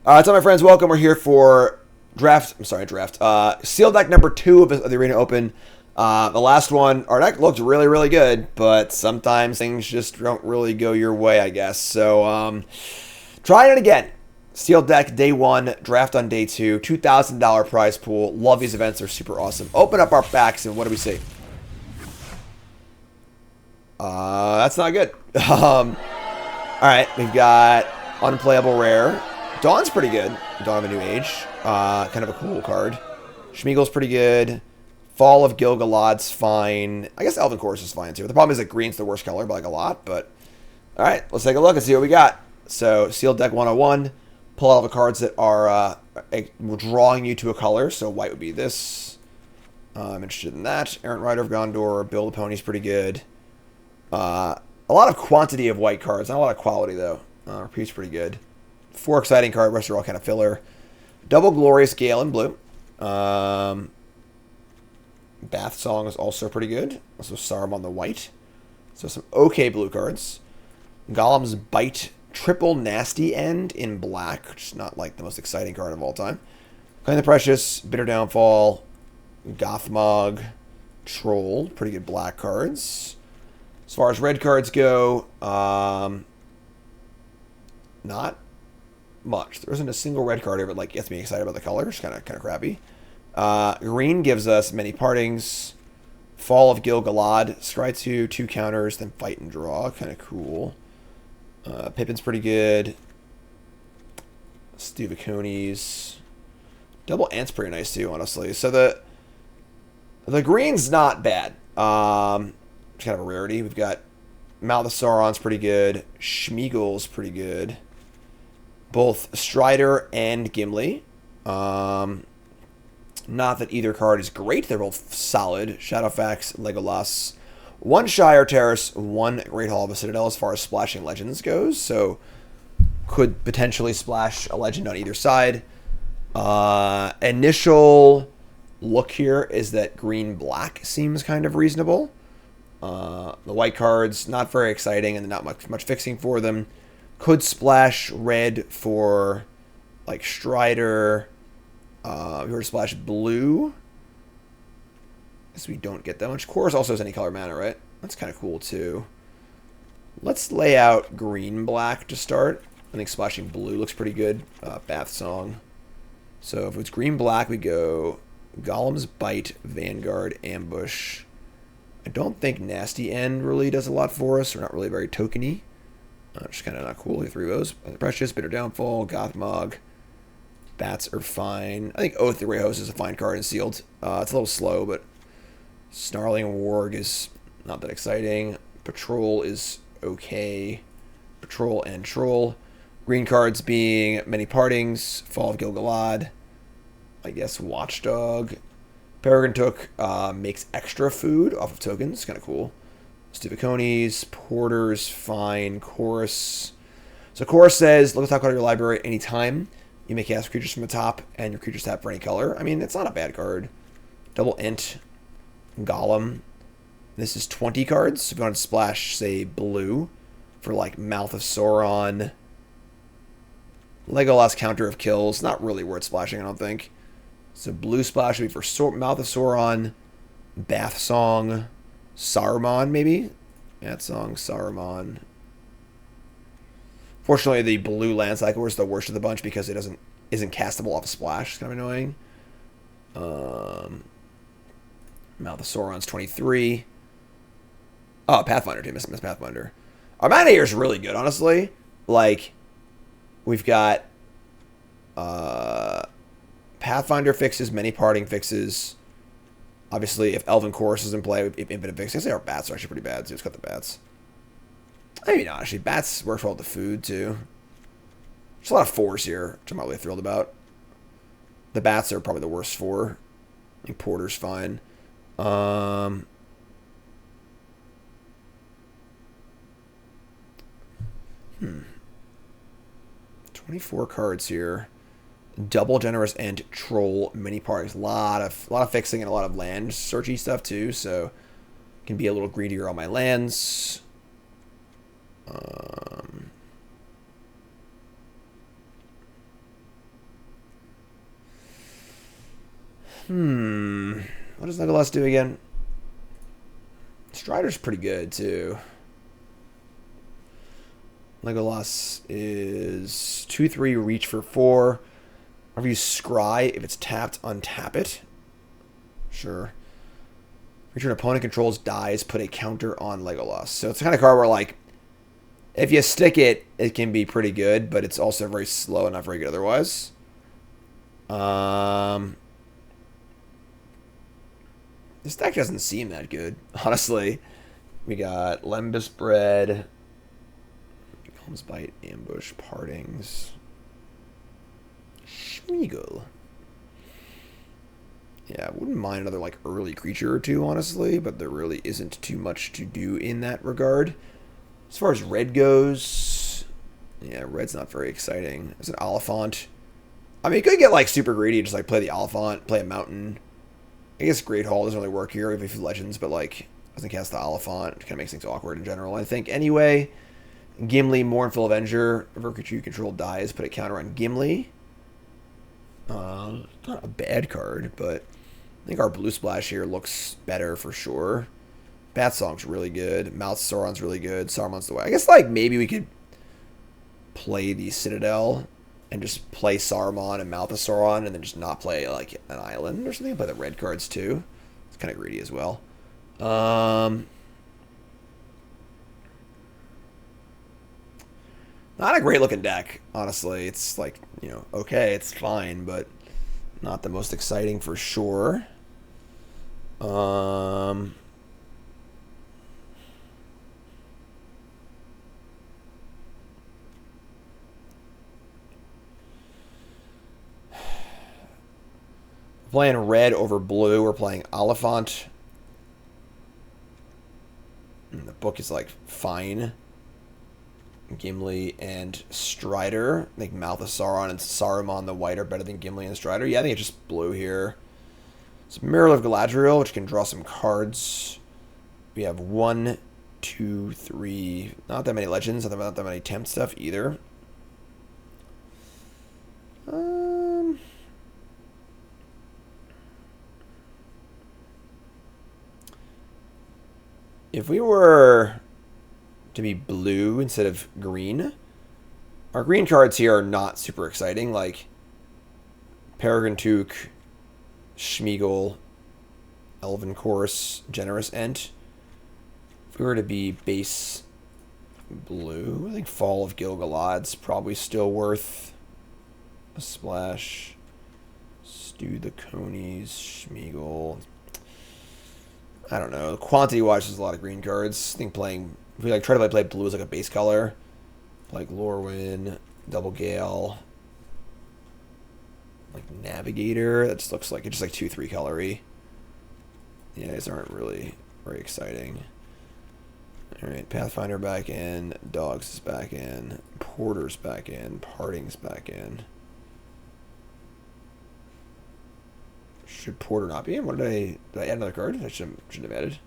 What's up, my friends? Welcome. We're here for draft. Seal deck number 2 of the Arena Open. The last one, our deck looked really, really good, but sometimes things just don't really go your way, I guess. So, trying it again. Seal deck day 1, draft on day 2, $2,000 prize pool. Love these events; they're super awesome. Open up our packs, and what do we see? That's not good. All right, we've got unplayable rare. Dawn's pretty good. Dawn of a New Age. Kind of a cool card. Schmiegel's pretty good. Fall of Gil-galad's fine. I guess Elven Chorus is fine too. The problem is that green's the worst color by like a lot, but alright, let's take a look and see what we got. So, Sealed Deck 101. Pull out all the cards that are drawing you to a color. So white would be this. I'm interested in that. Errant Rider of Gondor. Bill the Pony's pretty good. A lot of quantity of white cards. Not a lot of quality though. Repeat's pretty good. 4 exciting card, rest are all kind of filler. Double Glorious Gale in blue. Bath Song is also pretty good. Also Saruman the white. So some okay blue cards. Golem's Bite, triple Nasty End in black, which is not like the most exciting card of all time. Claim the Precious, Bitter Downfall, Gothmog, Troll, pretty good black cards. As far as red cards go, not much. There isn't a single red card here that like gets me excited about the color. It's kind of crappy. Green gives us Many Partings, Fall of Gil-galad, scry 2 counters, then fight and draw. Kind of cool. Pippin's pretty good. Stuviconi's. Double Ant's pretty nice too, honestly. So the green's not bad. It's kind of a rarity. We've got Mouth of Sauron's pretty good. Schmiegel's pretty good. Both Strider and Gimli. Not that either card is great. They're both solid. Shadowfax, Legolas. 1 Shire Terrace, 1 Great Hall of a Citadel as far as splashing legends goes. So could potentially splash a legend on either side. Initial look here is that green-black seems kind of reasonable. The white cards, not very exciting and not much fixing for them. Could splash red for like Strider. If we were to splash blue, guess we don't get that much. Chorus also has any color mana, right? That's kind of cool too. Let's lay out green-black to start. I think splashing blue looks pretty good. Bath Song. So if it's green-black, we go Golem's Bite, Vanguard, Ambush. I don't think Nasty End really does a lot for us. We're not really very tokeny. Just kind of not cool. 3 of those. Precious, Bitter Downfall, Gothmog. Bats are fine. I think Oath the Greyhost is a fine card and sealed. It's a little slow, but Snarling Warg is not that exciting. Patrol is okay. Patrol and Troll. Green cards being Many Partings, Fall of Gil-galad. I guess Watchdog. Peregrine Took makes extra food off of tokens. Kind of cool. Stuviconi's, Porter's, fine. Chorus. So Chorus says, look at the top card of your library anytime. You may cast creatures from the top, and your creatures tap for any color. I mean, it's not a bad card. Double Int. Golem. This is 20 cards. So if you want to splash, say, blue for, like, Mouth of Sauron. Legolas Counter of Kills. Not really worth splashing, I don't think. So blue splash would be for Mouth of Sauron. Bath Song. Saruman, maybe? Bath Song, Saruman. Fortunately, the blue land cycle is the worst of the bunch because it isn't castable off a splash. It's kind of annoying. Mouth of Sauron's 23. Oh, Pathfinder too. Miss Pathfinder. Our mana here is really good, honestly. Like, we've got Pathfinder fixes, Many Parting fixes. Obviously, if Elven Chorus is in play, we have Infinite Fix. I say our bats are actually pretty bad, so let's cut the bats. Maybe not, actually. Bats work well with the food, too. There's a lot of 4s here, which I'm not really thrilled about. The bats are probably the worst 4. I think Porter's fine. 24 cards here. Double Generous and Troll Mini Parties. A lot of fixing and a lot of land searchy stuff too, so can be a little greedier on my lands. What does Legolas do again? Strider's pretty good, too. Legolas is 2/3, reach for 4. I'll use Scry. If it's tapped, untap it. Sure. Creature an opponent controls dies, put a counter on Legolas. So it's the kind of card where, like, if you stick it, it can be pretty good, but it's also very slow and not very good otherwise. This deck doesn't seem that good, honestly. We got Lembas Bread, Helm's Bite, Ambush, Partings, Schmeagle. Yeah, I wouldn't mind another like early creature or two, honestly, but there really isn't too much to do in that regard. As far as red goes, yeah, red's not very exciting. There's an Oliphant. I mean, you could get like super greedy and just like play the Oliphant, play a Mountain. I guess Great Hall doesn't really work here, even if you Legends, but like doesn't cast the Oliphant. It kind of makes things awkward in general, I think. Anyway, Gimli, Mournful Avenger. If a creature you control dies, put a counter on Gimli. Not a bad card, but I think our Blue Splash here looks better for sure. Bat Song's really good. Mouth Sauron's really good. Saruman's the way. I guess like maybe we could play the Citadel and just play Saruman and Mouth of Sauron and then just not play like an island or something. Play the red cards too. It's kind of greedy as well. Not a great looking deck, honestly. It's like, you know, okay, it's fine, but not the most exciting for sure. Playing red over blue. We're playing Oliphant. And the book is like fine. Gimli and Strider. I think Mouth of Sauron and Saruman the White are better than Gimli and Strider. Yeah, I think it's just blue here. It's Mirror of Galadriel, which can draw some cards. We have 1, 2, 3. Not that many legends. Not that many temp stuff either. If we were to be blue instead of green, our green cards here are not super exciting. Like Peregrine Took, Schmeagle, Elven Chorus, Generous Ent. If we were to be base blue, I think Fall of Gil-galad's probably still worth a splash. Stew the Conies, Schmeagle. I don't know. Quantity-wise, there's a lot of green cards. I think playing... If we like try to play blue as like a base color, like Lorwyn, Double Gale, like Navigator, that just looks like it's just like 2/3 colory. Yeah, these aren't really very exciting. All right, Pathfinder back in, Dogs is back in, Porter's back in, Parting's back in. Should Porter not be in? What did I add another card? I shouldn't have added.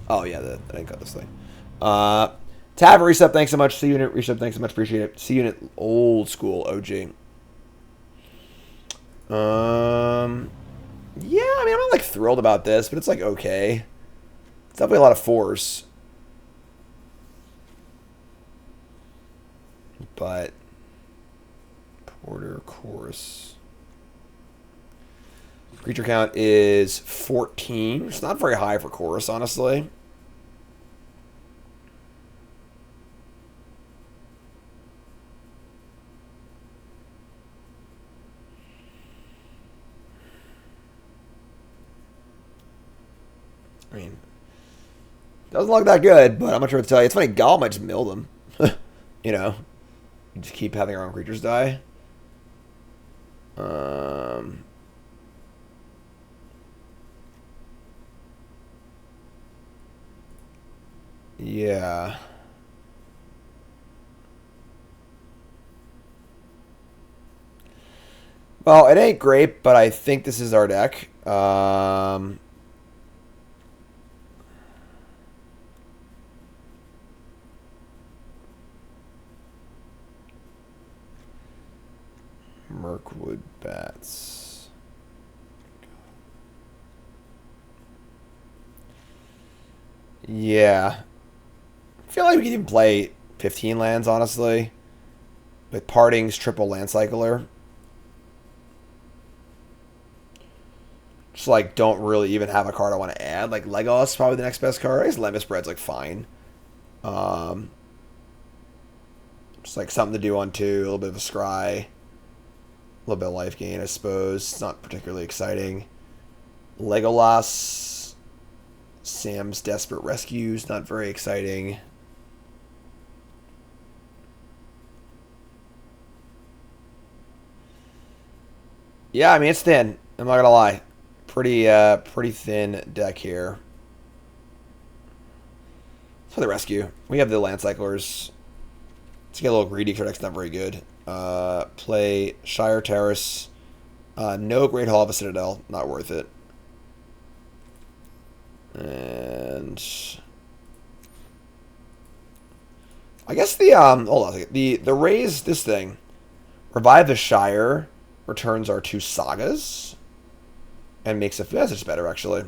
Oh, yeah, I didn't got this thing. Tab Resub, thanks so much. See Unit Resub, thanks so much. Appreciate it. See Unit Old School OG. Yeah, I mean, I'm not like thrilled about this, but it's like okay. It's definitely a lot of force. But Porter Chorus. Creature count is 14. It's not very high for Chorus, honestly. I mean, doesn't look that good, but I'm not sure what to tell you. It's funny, Gaul might just mill them. You know, you just keep having our own creatures die. Yeah. Well, it ain't great, but I think this is our deck. Mirkwood Bats. Yeah. I feel like we can even play 15 lands, honestly. With Parting's triple land cycler. Just like don't really even have a card I want to add. Like Legolas is probably the next best card. I guess Lemon Spread's like fine. Just like something to do on 2, a little bit of a scry. A little bit of life gain, I suppose. It's not particularly exciting. Legolas. Sam's Desperate Rescues, not very exciting. Yeah, I mean, it's thin. I'm not going to lie. Pretty thin deck here. For the rescue. We have the land cyclers. Let's get a little greedy because our deck's not very good. Play Shire Terrace. No Great Hall of a Citadel. Not worth it. And I guess the hold on a second. The raise this thing. Revive the Shire returns our 2 sagas. And makes a message better, actually.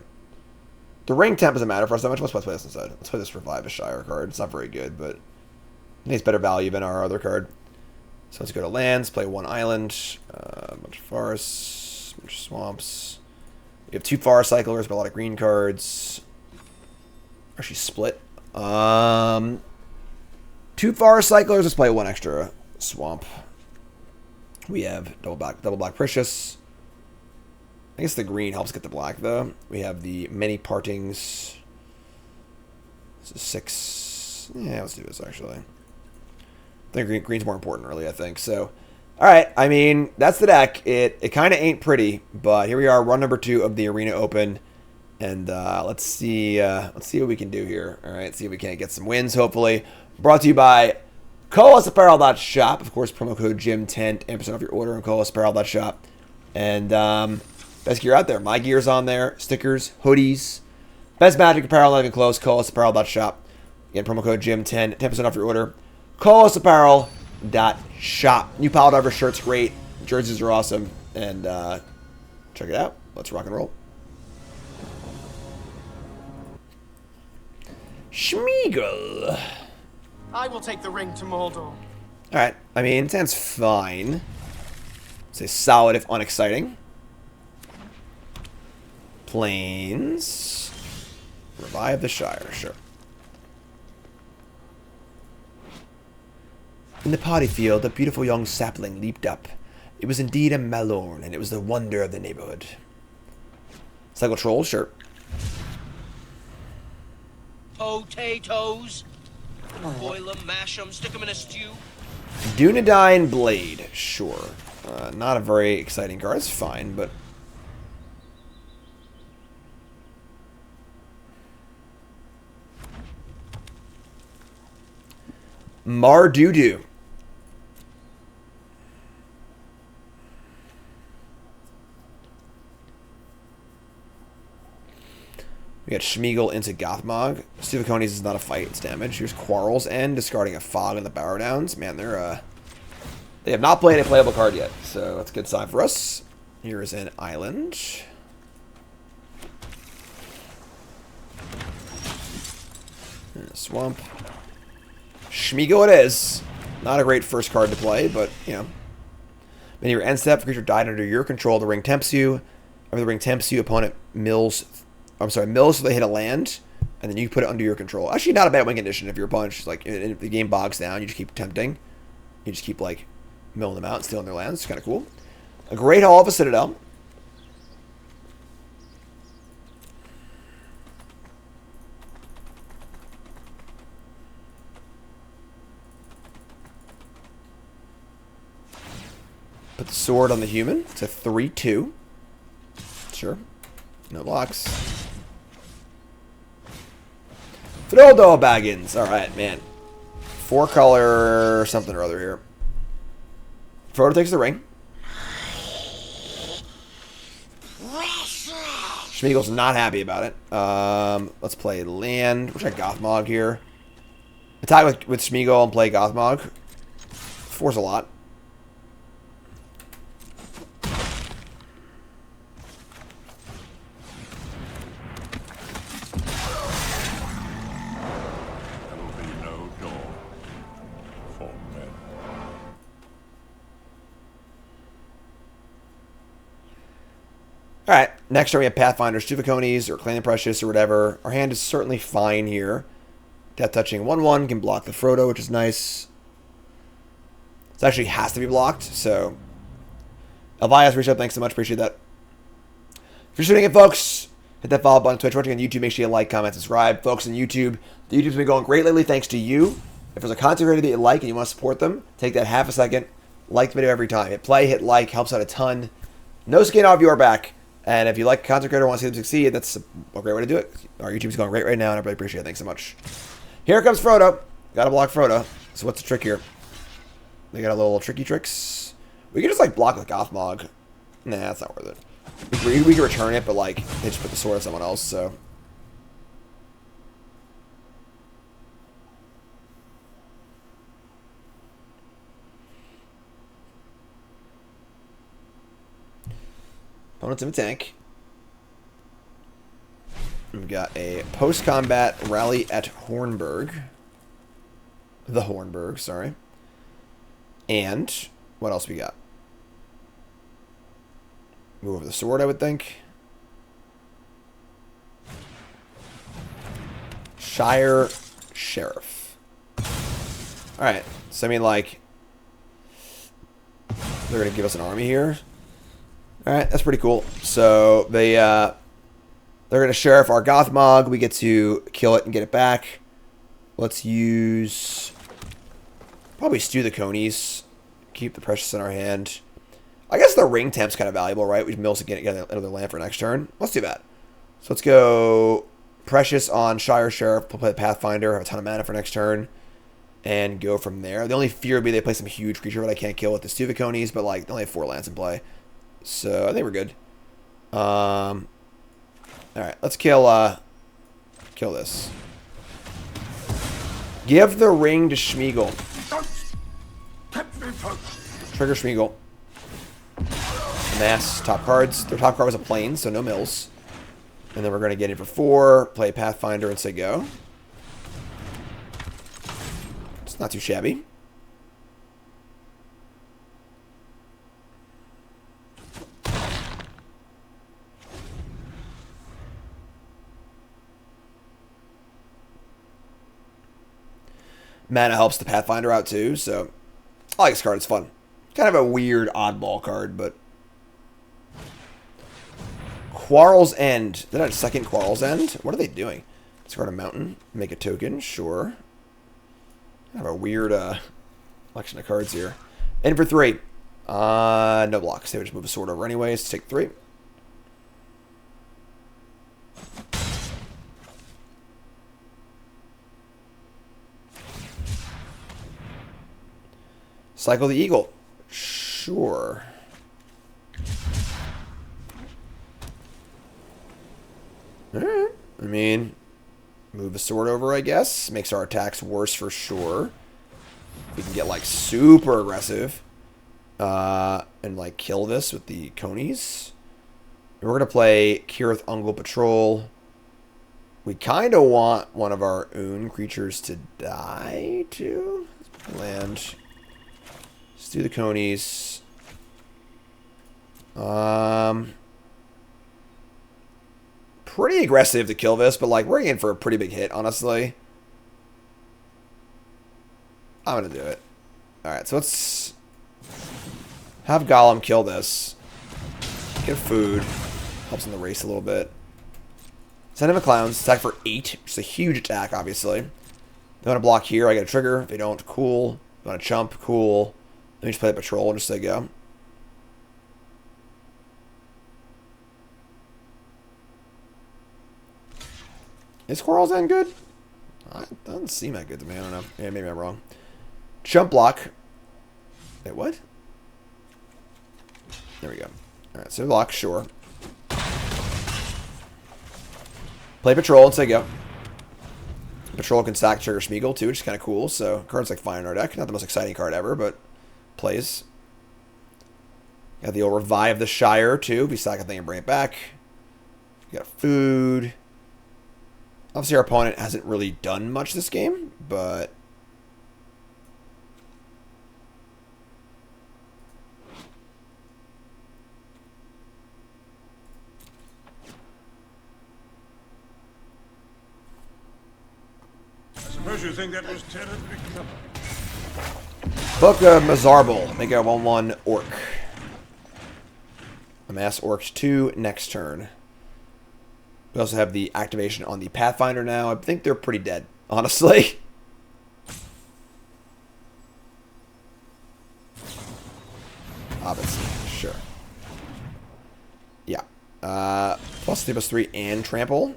The ring temp doesn't matter for us that much. Let's play this instead. Let's play this Revive a Shire card. It's not very good, but I think it's better value than our other card. So let's go to lands, play 1 island, a bunch of forests, a bunch of swamps. We have 2 forest cyclers, but a lot of green cards. Actually split. 2 forest cyclers, let's play 1 extra swamp. We have double black Precious. I guess the green helps get the black, though. We have the many partings. This is 6. Yeah, let's do this, actually. I think green's more important, really, I think. So, all right. I mean, that's the deck. It kind of ain't pretty, but here we are, run number 2 of the Arena Open. And let's see what we can do here. All right, see if we can't get some wins, hopefully. Brought to you by CoasApparel.shop. Of course, promo code JIM10, 10% off your order on CoasApparel.shop. And best gear out there. My gear's on there. Stickers, hoodies. Best Magic apparel, not even close. CoasApparel.shop. Again, promo code JIM10, 10% off your order. CoasApparel.shop. New Pile Driver shirt's great. Jerseys are awesome. And check it out. Let's rock and roll. Schmeagle. I will take the ring to Mordor. Alright. I mean, it sounds fine. Say solid if unexciting. Plains. Revive the Shire, sure. In the party field, a beautiful young sapling leaped up. It was indeed a Malorn, and it was the wonder of the neighborhood. Cycle Troll, sure. Potatoes. Boil them, mash them, stick them in a stew. Dunedain Blade, sure. Not a very exciting card. It's fine, but... Mardudu. We got Schmeagle into Gothmog. Stuviconies is not a fight, it's damage. Here's Quarrels and discarding a Fog in the Barrow Downs. Man, they have not played a playable card yet, so that's a good sign for us. Here is an island. And a swamp. Schmeagle it is. Not a great first card to play, but, you know. Then your end step, creature died under your control. The ring tempts you. After the ring tempts you, opponent mills so they hit a land, and then you put it under your control. Actually, not a bad win condition if your opponent just, like, if the game bogs down, you just keep tempting. You just keep, like, milling them out and stealing their lands. It's kind of cool. A Great Hall of a Citadel. Put the sword on the human. It's a 3/2. Sure. No blocks. Frodo Baggins. Alright, man. 4-color something or other here. Frodo takes the ring. Schmeagle's not happy about it. Let's play land. We'll try Gothmog here. Attack with Schmeagle and play Gothmog. 4's a lot. Alright, next turn we have Pathfinders, Tuvacones, or Clan Precious, or whatever. Our hand is certainly fine here. Death Touching 1/1 can block the Frodo, which is nice. It actually has to be blocked, so... Elvias, reach up, thanks so much, appreciate that. If you're shooting it, folks, hit that follow button on Twitch. Watching on YouTube, make sure you like, comment, subscribe. Folks on YouTube, the YouTube's been going great lately thanks to you. If there's a content creator that you like and you want to support them, take that half a second, like the video every time. Hit play, hit like, helps out a ton. No skin off your back. And if you like a content creator and want to see them succeed, that's a great way to do it. Our YouTube's going great right now, and I really appreciate it. Thanks so much. Here comes Frodo. Gotta block Frodo. So what's the trick here? They got a little tricky tricks. We can just, like, block the Gothmog. Nah, that's not worth it. We can return it, but, like, they just put the sword on someone else, so... Opponent's in the tank. We've got a post-combat rally at Hornburg. The Hornburg, sorry. And what else we got? Move over the sword, I would think. Shire Sheriff. Alright, so I mean, like... They're going to give us an army here. Alright, that's pretty cool. So, they're going to sheriff our Gothmog. We get to kill it and get it back. Let's use... Probably stew the Conies. Keep the Precious in our hand. I guess the Ring Temp's kind of valuable, right? We can also get another land for next turn. Let's do that. So let's go Precious on Shire Sheriff. We'll play the Pathfinder. Have a ton of mana for next turn. And go from there. The only fear would be they play some huge creature that I can't kill with the stew the Conies, but like they only have 4 lands in play. So I think we're good. Alright, let's kill this. Give the ring to Schmeagol. Trigger Schmeagol. Amass top cards. Their top card was a plane, so no mills. And then we're going to get in for 4, play Pathfinder, and say go. It's not too shabby. Mana helps the Pathfinder out too, so I like this card. It's fun. Kind of a weird oddball card, but Quarrel's End. Did I have a second Quarrel's End? What are they doing? Discard a mountain, make a token, sure. Kind of a weird collection of cards here. In for 3. No blocks. They would just move a sword over anyways. Take 3. Cycle the Eagle. Sure. Alright. I mean, move a sword over, I guess. Makes our attacks worse for sure. We can get, like, super aggressive. And, like, kill this with the Conies. And we're going to play Kirith Ungol Patrol. We kind of want one of our own creatures to die, too. Land... Do the Conies. Pretty aggressive to kill this, but like we're in for a pretty big hit, honestly. I'm gonna do it. Alright, so let's have Gollum kill this. Get food. Helps in the race a little bit. Send him a Clowns. Attack for 8, which is a huge attack, obviously. They want to block here, I get a trigger. If they don't, cool. They want to chump, cool. Let me just play the Patrol and just say go. Is Quarrel's End good? It doesn't seem that good to me. I don't know. Yeah, maybe I'm wrong. Chump block. Wait, what? There we go. Alright, so block, sure. Play Patrol and say go. Patrol can sack Trigger Schmeagol too, which is kind of cool. So, card's like fine in our deck. Not the most exciting card ever, but plays. Got the old Revive the Shire too. We sack a thing and bring it back. We got food. Obviously, our opponent hasn't really done much this game, but Don't you think that was terribly clever? Book of Mazarbel. Make a 1/1 orc. Amass orcs 2 next turn. We also have the activation on the Pathfinder now. I think they're pretty dead, honestly. Obviously, sure. Yeah. +3/+3 and trample.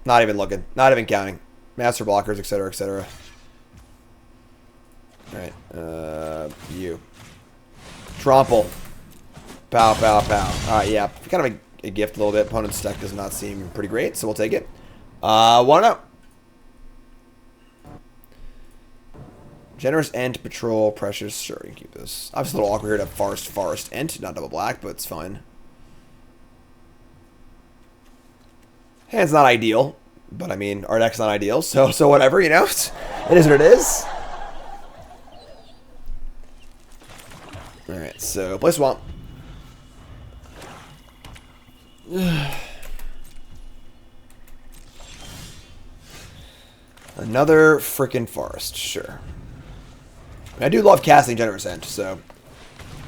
Not even looking. Not even counting. Master blockers, etc., etc. Alright. You. Trample. Pow, pow, pow. Alright, yeah. Kind of a gift a little bit. Opponent's deck does not seem pretty great, so we'll take it. 1-0. Generous Ent, Patrol, Pressures. Sure, you can keep this. Obviously a little awkward here to have Forest, Ent. Not double black, but it's fine. Hand's not ideal, but I mean, our deck's not ideal, so whatever, you know? It is what it is. Alright, so play Swamp. Another freaking Forest, sure. I do love casting Generous Ent, so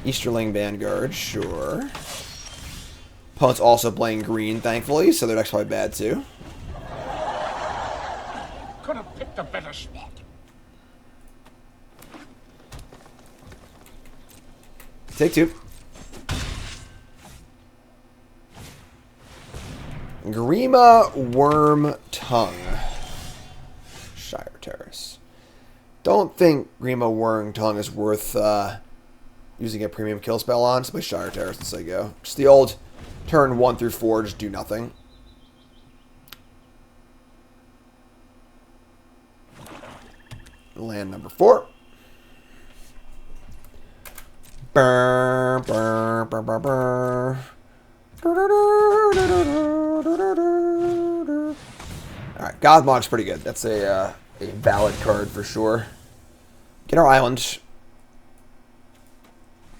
Easterling Vanguard, sure. Opponent's also playing green, thankfully, so their deck's probably bad too. Could have picked a better spot. Take 2. Grima Worm Tongue. Shire Terrace. Don't think Grima Worm Tongue is worth using a premium kill spell on. So play Shire Terrace instead go. Just the old turn 1 through 4, just do nothing. Land number 4. Burr, burr, burr, burr, burr. Alright, Gothmog's pretty good. That's a valid card for sure. Get our island.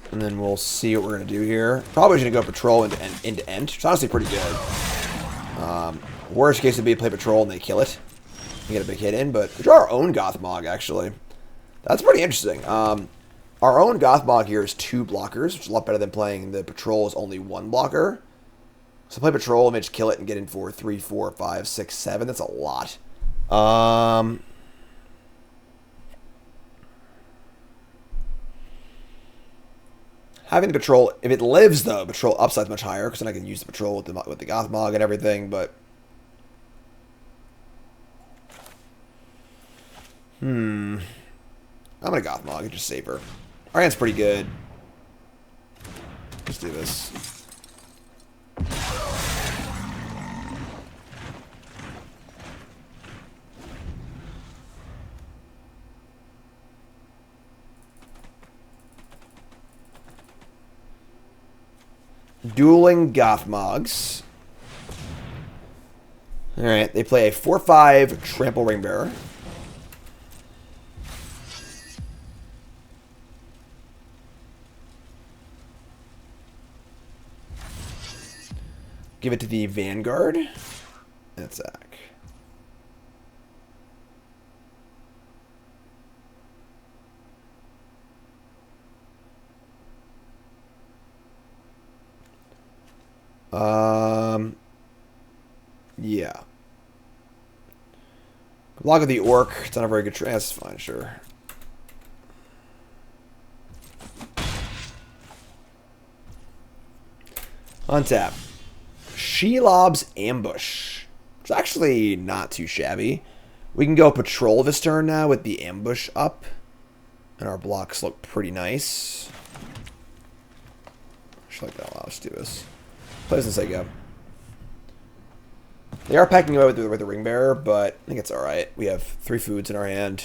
And then we'll see what we're going to do here. Probably going to go Patrol into End. It's honestly pretty good. Worst case would be play Patrol and they kill it. We get a big hit in, but we draw our own Gothmog, actually. That's pretty interesting. Our own Gothmog here is 2 blockers, which is a lot better than playing the Patrol is only 1 blocker. So play Patrol, maybe just kill it and get in for 3, 4, 5, 6, 7. That's a lot. Having the Patrol, if it lives though, Patrol upside's much higher, because then I can use the Patrol with the Gothmog and everything, but... I'm gonna Gothmog, it's just safer. Our hand's pretty good. Let's do this. Dueling Gothmogs. Alright, they play a 4/5 Trample Ringbearer. Give it to the Vanguard. That's Zach. Yeah. Log of the Orc. It's not a very good trade. That's fine, sure. Untap. Shelob's Ambush. It's actually not too shabby. We can go Patrol this turn now with the Ambush up. And our blocks look pretty nice. Just like that. Allow us to do this. Play since I go. They are packing away with the Ring Bearer, but I think it's alright. We have 3 foods in our hand.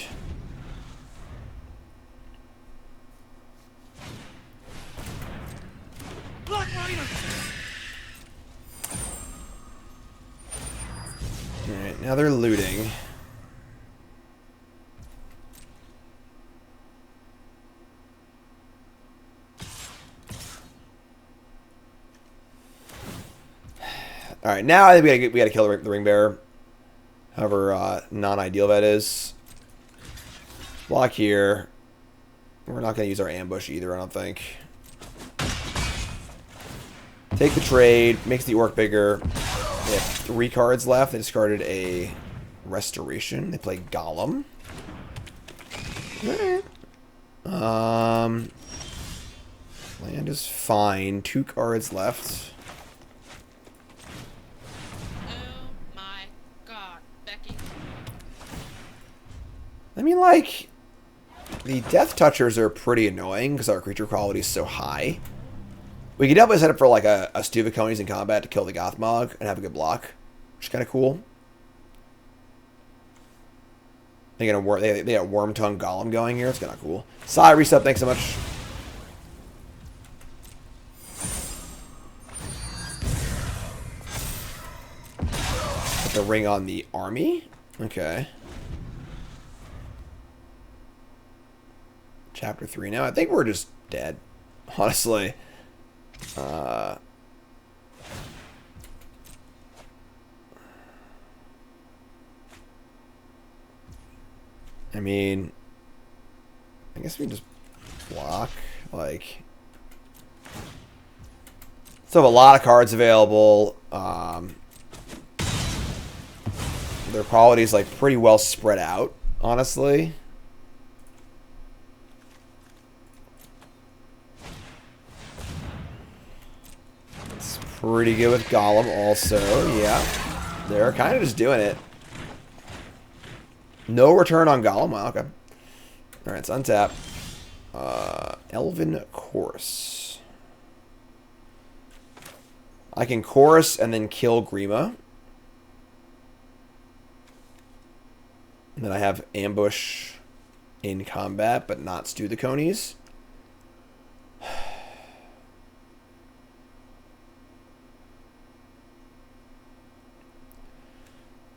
Alright, now they're looting. All right, now I think we gotta kill the ring bearer. However, non-ideal that is. Block here. We're not gonna use our ambush either, I don't think. Take the trade, makes the orc bigger. They have 3 cards left. They discarded a restoration. They play Golem. Land is fine. 2 cards left. Oh my god, Becky. I mean, like, the Death Touchers are pretty annoying because our creature quality is so high. We could definitely set up for like a Stuviconies in combat to kill the Gothmog and have a good block, which is kind of cool. They got Worm Tongue Golem going here. It's kind of cool. Sai reset. Thanks so much. Put the ring on the army. Okay. Chapter 3 now. I think we're just dead, honestly. I mean, I guess we just block, like, still have a lot of cards available. Their quality is like pretty well spread out, honestly. It's pretty good with Golem also, yeah. They're kind of just doing it. No return on Golem. Wow, okay. Alright, it's untap. Elven Chorus. I can Chorus and then kill Grima. And then I have Ambush in combat, but not Stew the Conies.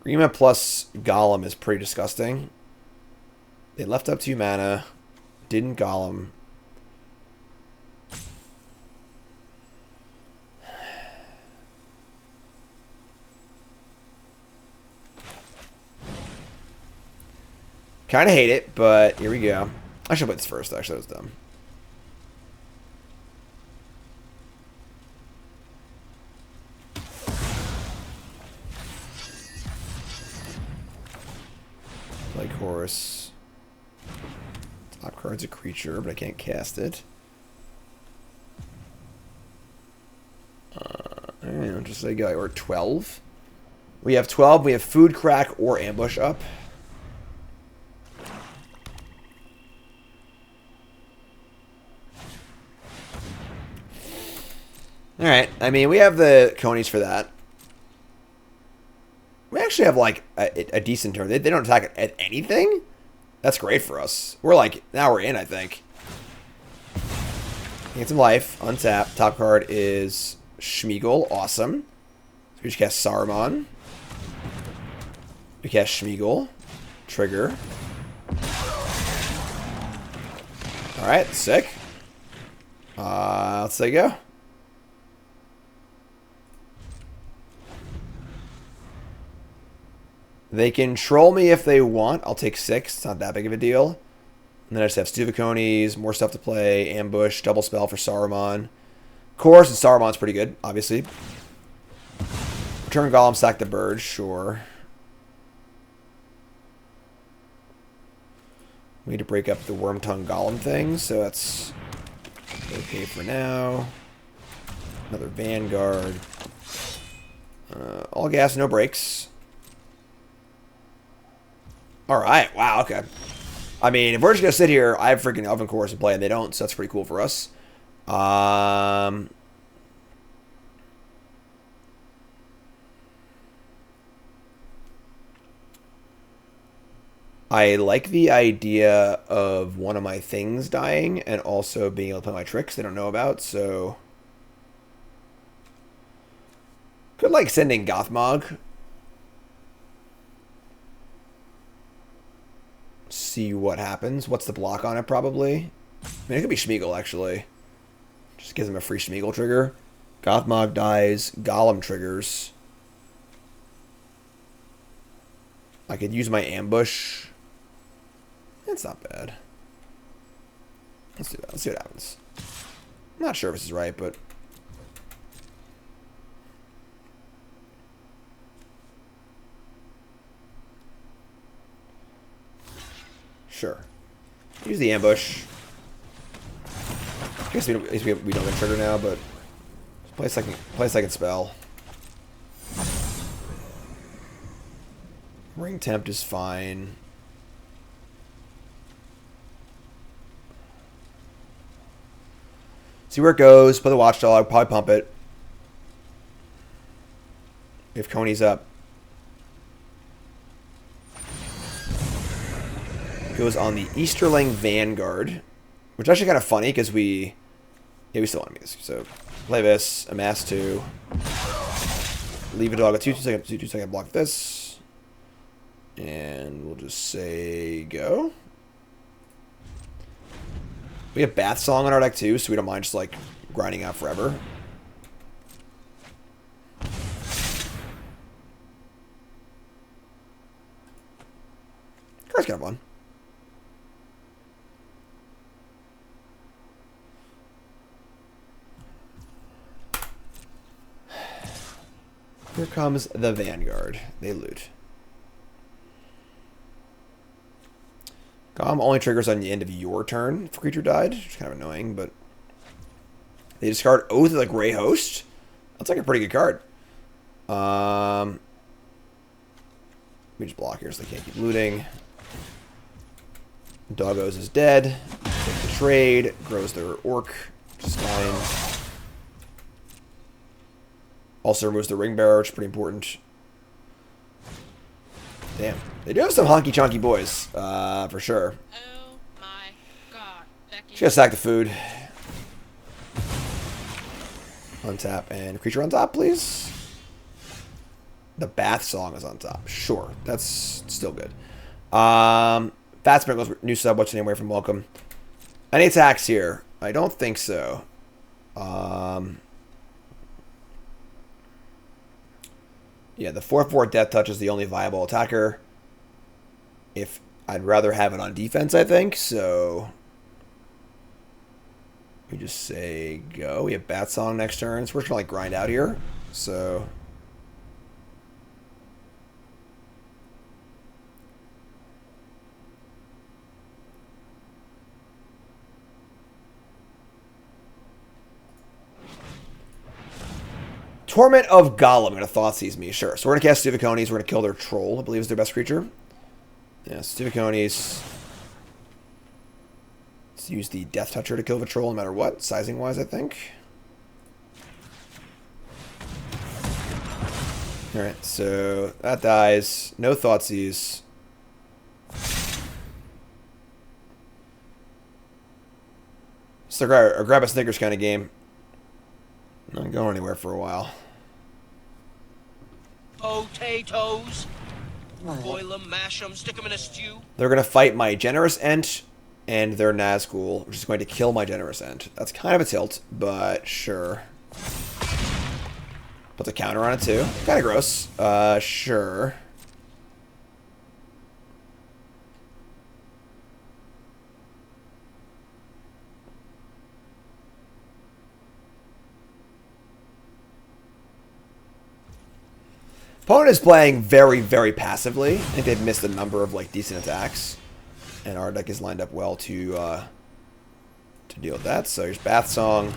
Grima plus Golem is pretty disgusting. They left up 2 mana. Didn't Golem. Kind of hate it, but here we go. I should put this first, actually. That was dumb. Play Chorus. Top card's a creature, but I can't cast it. I don't know, just like we're 12. We have 12. We have Food Crack or Ambush up. Alright, I mean, we have the Conies for that. We actually have, like, a decent turn. They don't attack at anything? That's great for us. We're, like, now we're in, I think. Get some life. Untap. Top card is Schmeagle. Awesome. So we just cast Saruman. We cast Schmeagle. Trigger. Alright, sick. Let's let it go. They can troll me if they want. I'll take 6. It's not that big of a deal. And then I just have Stuviconies, more stuff to play, Ambush, double spell for Saruman. Chorus and Saruman's pretty good, obviously. Return Golem, sack the bird, sure. We need to break up the Worm Tongue Golem thing, so that's okay for now. Another Vanguard. All gas, no brakes. Alright, wow, okay. I mean, if we're just going to sit here, I have freaking Elven Chorus and play, and they don't, so that's pretty cool for us. I like the idea of one of my things dying, and also being able to play my tricks they don't know about, so... Could like sending Gothmog. See what happens. What's the block on it, probably? I mean, it could be Schmeagle, actually. Just gives him a free Schmeagle trigger. Gothmog dies. Golem triggers. I could use my ambush. It's not bad. Let's do that. Let's see what happens. I'm not sure if this is right, but... Sure. Use the ambush. I guess we don't get trigger now, but... Play a second spell. Ring tempt is fine. See where it goes. Play the watchdog. Probably pump it. If Coney's up. Goes on the Easterling Vanguard. Which is actually kind of funny because we... Yeah, we still want enemies. So, play this. Amass 2. Leave a dog a 2-second block this. And we'll just say go. We have Bath Song on our deck too, so we don't mind just like grinding out forever. Card's kind of fun. Here comes the Vanguard. They loot. Gom only triggers on the end of your turn if a creature died, which is kind of annoying, but they discard Oath of the Grey Host. That's like a pretty good card. We just block here so they can't keep looting. Doggos is dead. Take the trade. Grows their orc, which is fine. Also removes the Ring Bearer, which is pretty important. Damn. They do have some honky-chonky boys, for sure. Oh my god, Becky. Just gotta sack the food. Untap and creature on top, please. The Bath Song is on top. Sure, that's still good. Fat Sprinkles, new sub, what's your name away from welcome. Any attacks here? I don't think so. Yeah, the 4/4 Death Touch is the only viable attacker. If I'd rather have it on defense, I think. So we just say go. We have Bat Song next turn, so we're just gonna like grind out here. So Torment of Golem. I'm gonna Thoughtseize me, sure. So we're gonna cast Stuvicones. We're gonna kill their troll. I believe is their best creature. Yeah, Stuvicones. Let's use the Death Toucher to kill the troll no matter what, sizing wise, I think. Alright, so that dies. No Thoughtseize. It's a grab a Snickers kind of game. Not going anywhere for a while. Potatoes. Boil them, mash them, stick them in a stew. They're going to fight my Generous Ent and their Nazgul, which is going to kill my Generous Ent. That's kind of a tilt, but sure. Put the counter on it too. Kind of gross. Sure. Opponent is playing very, very passively. I think they've missed a number of like decent attacks, and our deck is lined up well to deal with that. So here's Bath Song.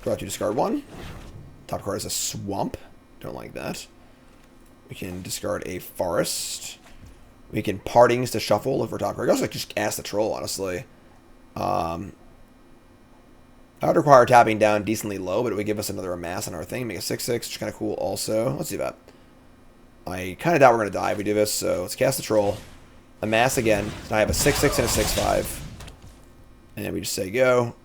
Draw 2, discard 1. Top card is a Swamp. Don't like that. We can discard a Forest. We can Partings to shuffle if we're top card. We also just cast the Troll, honestly. I would require tapping down decently low, but it would give us another Amass on our thing. Make a 6/6, which is kind of cool also. Let's do that. I kind of doubt we're going to die if we do this, so let's cast the Troll. Amass again. So I have a 6/6 and a 6/5. And we just say go.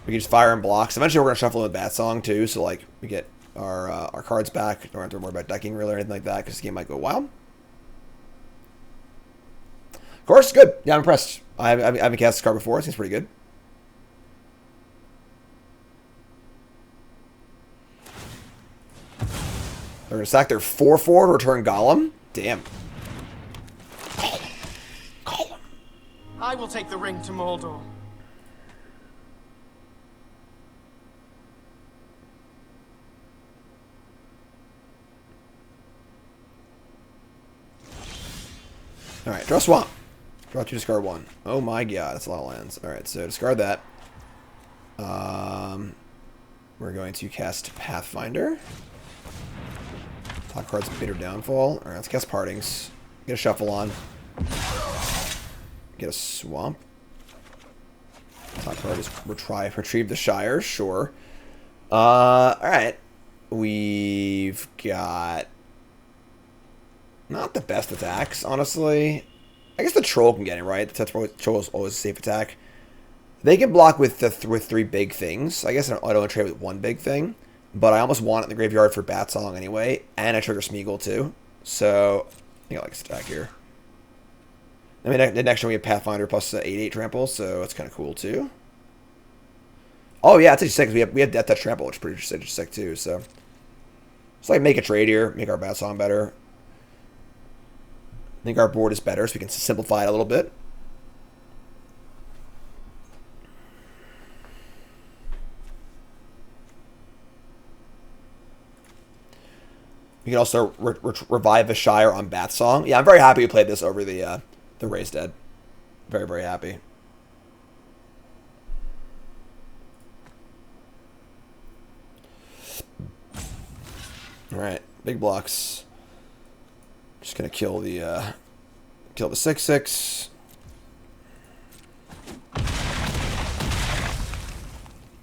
We can just fire and blocks. Eventually we're going to shuffle in with Bat Song too, so like we get our cards back. Don't have to worry about decking really or anything like that, because this game might go wild. Of course, good. Yeah, I'm impressed. I haven't cast this card before. It seems pretty good. They're going to sack their 4/4 to return Golem. Damn. Golem. I will take the ring to Mordor. Alright, draw Swamp. Draw 2, discard 1. Oh my god, that's a lot of lands. Alright, so discard that. We're going to cast Pathfinder. Top card's Bitter Downfall. Alright, let's cast Partings. Get a Shuffle on. Get a Swamp. Top card is Retrieve the Shire. Sure. Alright. We've got... not the best attacks, honestly. I guess the Troll can get it, right? The Troll is always a safe attack. They can block with 3 big things. I guess I don't trade with 1 big thing. But I almost want it in the graveyard for Bat Song anyway. And I trigger Smeagol too. So, I think I like this attack here. I mean, the next one we have Pathfinder plus 8/8 trample, so it's kind of cool too. Oh yeah, it's actually sick. We have Death Touch Trample, which is pretty sick too. So, it's like make a trade here, make our Bat Song better. I think our board is better, so we can simplify it a little bit. We can also revive the Shire on Bat Song. Yeah, I'm very happy we played this over the Raised Dead. Very, very happy. All right, big blocks. Just gonna kill the 6/6.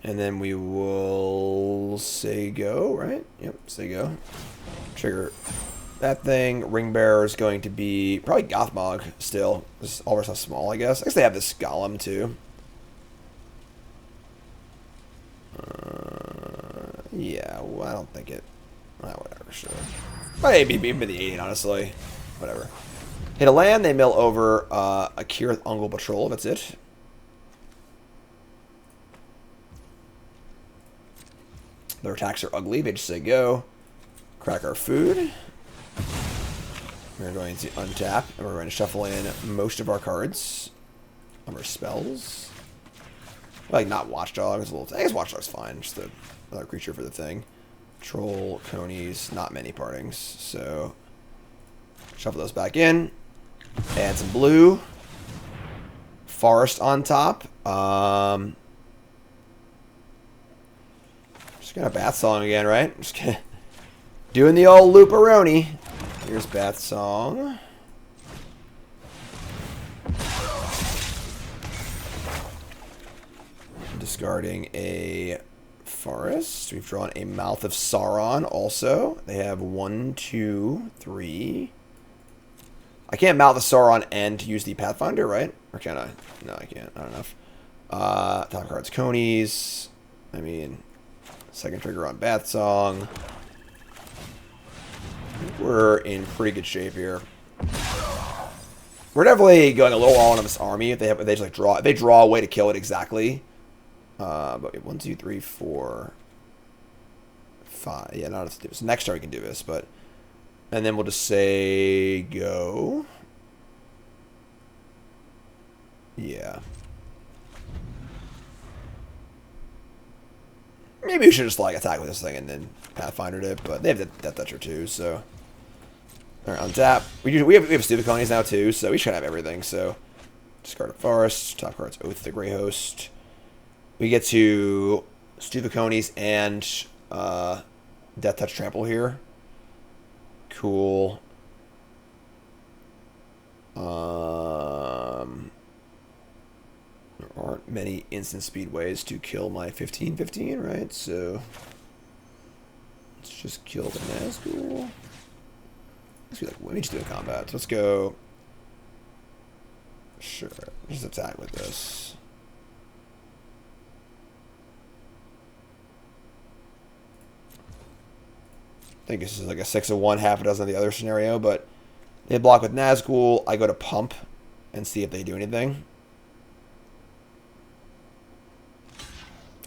And then we will say go, right? Yep, say go. Trigger that thing. Ring Bearer is going to be probably Gothmog still. This is always so small, I guess. I guess they have this Golem too. Yeah, well, I don't think it. Whatever, sure. Maybe even the 8, honestly. Whatever. Hit a land, they mill over a Kirith Ungol Patrol. That's it. Their attacks are ugly. They just say go. Crack our food. We're going to untap, and we're going to shuffle in most of our cards. Our spells. Like, not Watchdog. It's a little, I guess Watchdog's fine. Just another creature for the thing. Troll, Conies, not many partings. So, shuffle those back in. Add some blue. Forest on top. Just gonna Bat Song again, right? Just gonna doing the old Looperoni. Here's Bat Song. Discarding a Forest. We've drawn a Mouth of Sauron also. They have 1, 2, 3. I can't Mouth of Sauron and use the Pathfinder, right? Or can I? No, I can't. Not enough. Top cards, Conies. I mean, second trigger on Bat Song. I think we're in pretty good shape here. We're definitely going a little all in on this army if they just like draw. If they draw a way to kill it exactly. But we have 1, 2, 3, 4, 5. Yeah, not as so next turn we can do this, but and then we'll just say go. Yeah. Maybe we should just like attack with this thing and then Pathfindered it, but they have the Death Toucher too, so. Alright, on tap. We have stupid Conies now too, so we should have everything, so discard a Forest, top card's Oath the Grey Host. We get to Stupid Conies and Death Touch Trample here. Cool. There aren't many instant speed ways to kill my 15/15, right? So let's just kill the Nazgul. Let's be like, what do we need to do in combat? So let's go. Sure, just attack with this. I think this is like a 6 of one, half a dozen of the other scenario, but they block with Nazgul. I go to pump and see if they do anything.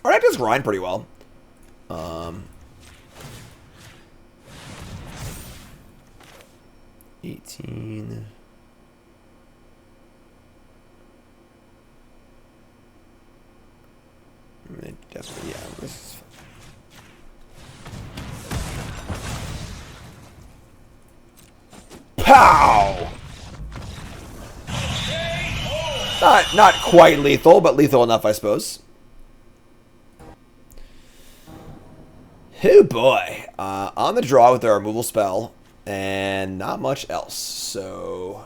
Our deck does grind pretty well. 18. Definitely, yeah. This is pow! Not quite lethal, but lethal enough, I suppose. Oh boy. On the draw with our removal spell, and not much else. So,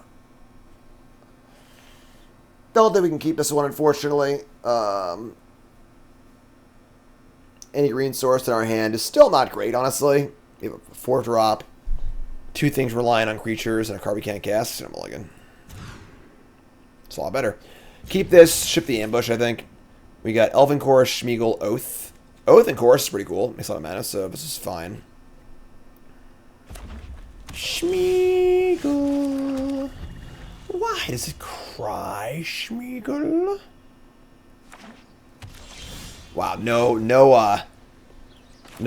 don't think we can keep this one, unfortunately. Any green source in our hand is still not great, honestly. We have a 4-drop, 2 things relying on creatures, and a card we can't cast, and a mulligan. It's a lot better. Keep this, ship the ambush, I think. We got Elven Chorus, Schmeagle, Oath. Oath and Chorus is pretty cool. Makes a lot of mana, so this is fine. Schmeagle. Why does it cry, Schmeagle? Wow, no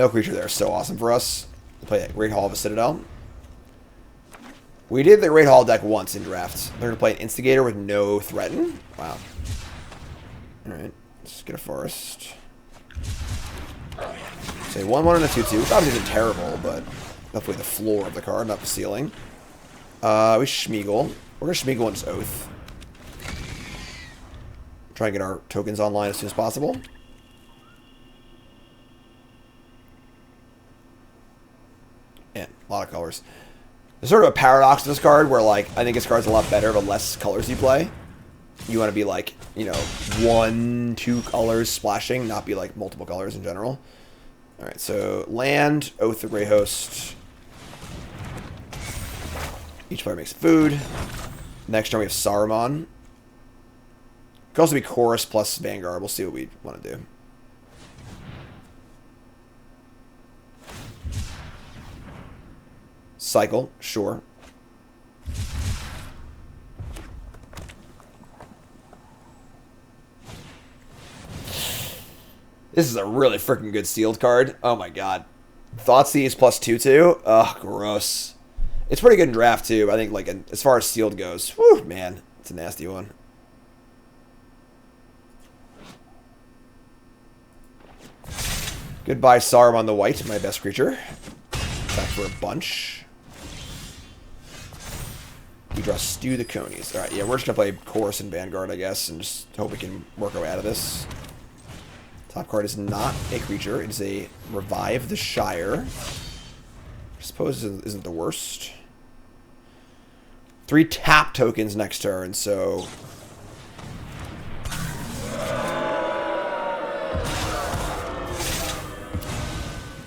creature there. So awesome for us. We play Great Hall of a Citadel. We did the Great Hall deck once in draft. They're going to play an Instigator with no Threaten. Wow. Alright, let's get a Forest. Say 1/1 and a 2/2. Which obviously isn't terrible, but definitely the floor of the card, not the ceiling. We Schmeagle. We're going to Schmeagle into Oath. Try and get our tokens online as soon as possible. Yeah, a lot of colors. There's sort of a paradox to this card where, like, I think this card's a lot better the less colors you play. You want to be, like, you know, 1, 2 colors splashing, not be, like, multiple colors in general. Alright, so land, Oath the Grey Host. Each player makes food. Next turn we have Saruman. Could also be Chorus plus Vanguard. We'll see what we want to do. Cycle, sure. This is a really freaking good sealed card. Oh my god. Thoughtseize plus 2/2. Ugh, gross. It's pretty good in draft too. I think, like, as far as sealed goes. Whew, man. It's a nasty one. Goodbye, Saruman the White, my best creature. Back for a bunch. We draw Stew the Conies. Alright, yeah, we're just going to play Chorus and Vanguard, I guess, and just hope we can work our way out of this. Top card is not a creature. It is a Revive the Shire. I suppose it isn't the worst. 3 tap tokens next turn, so...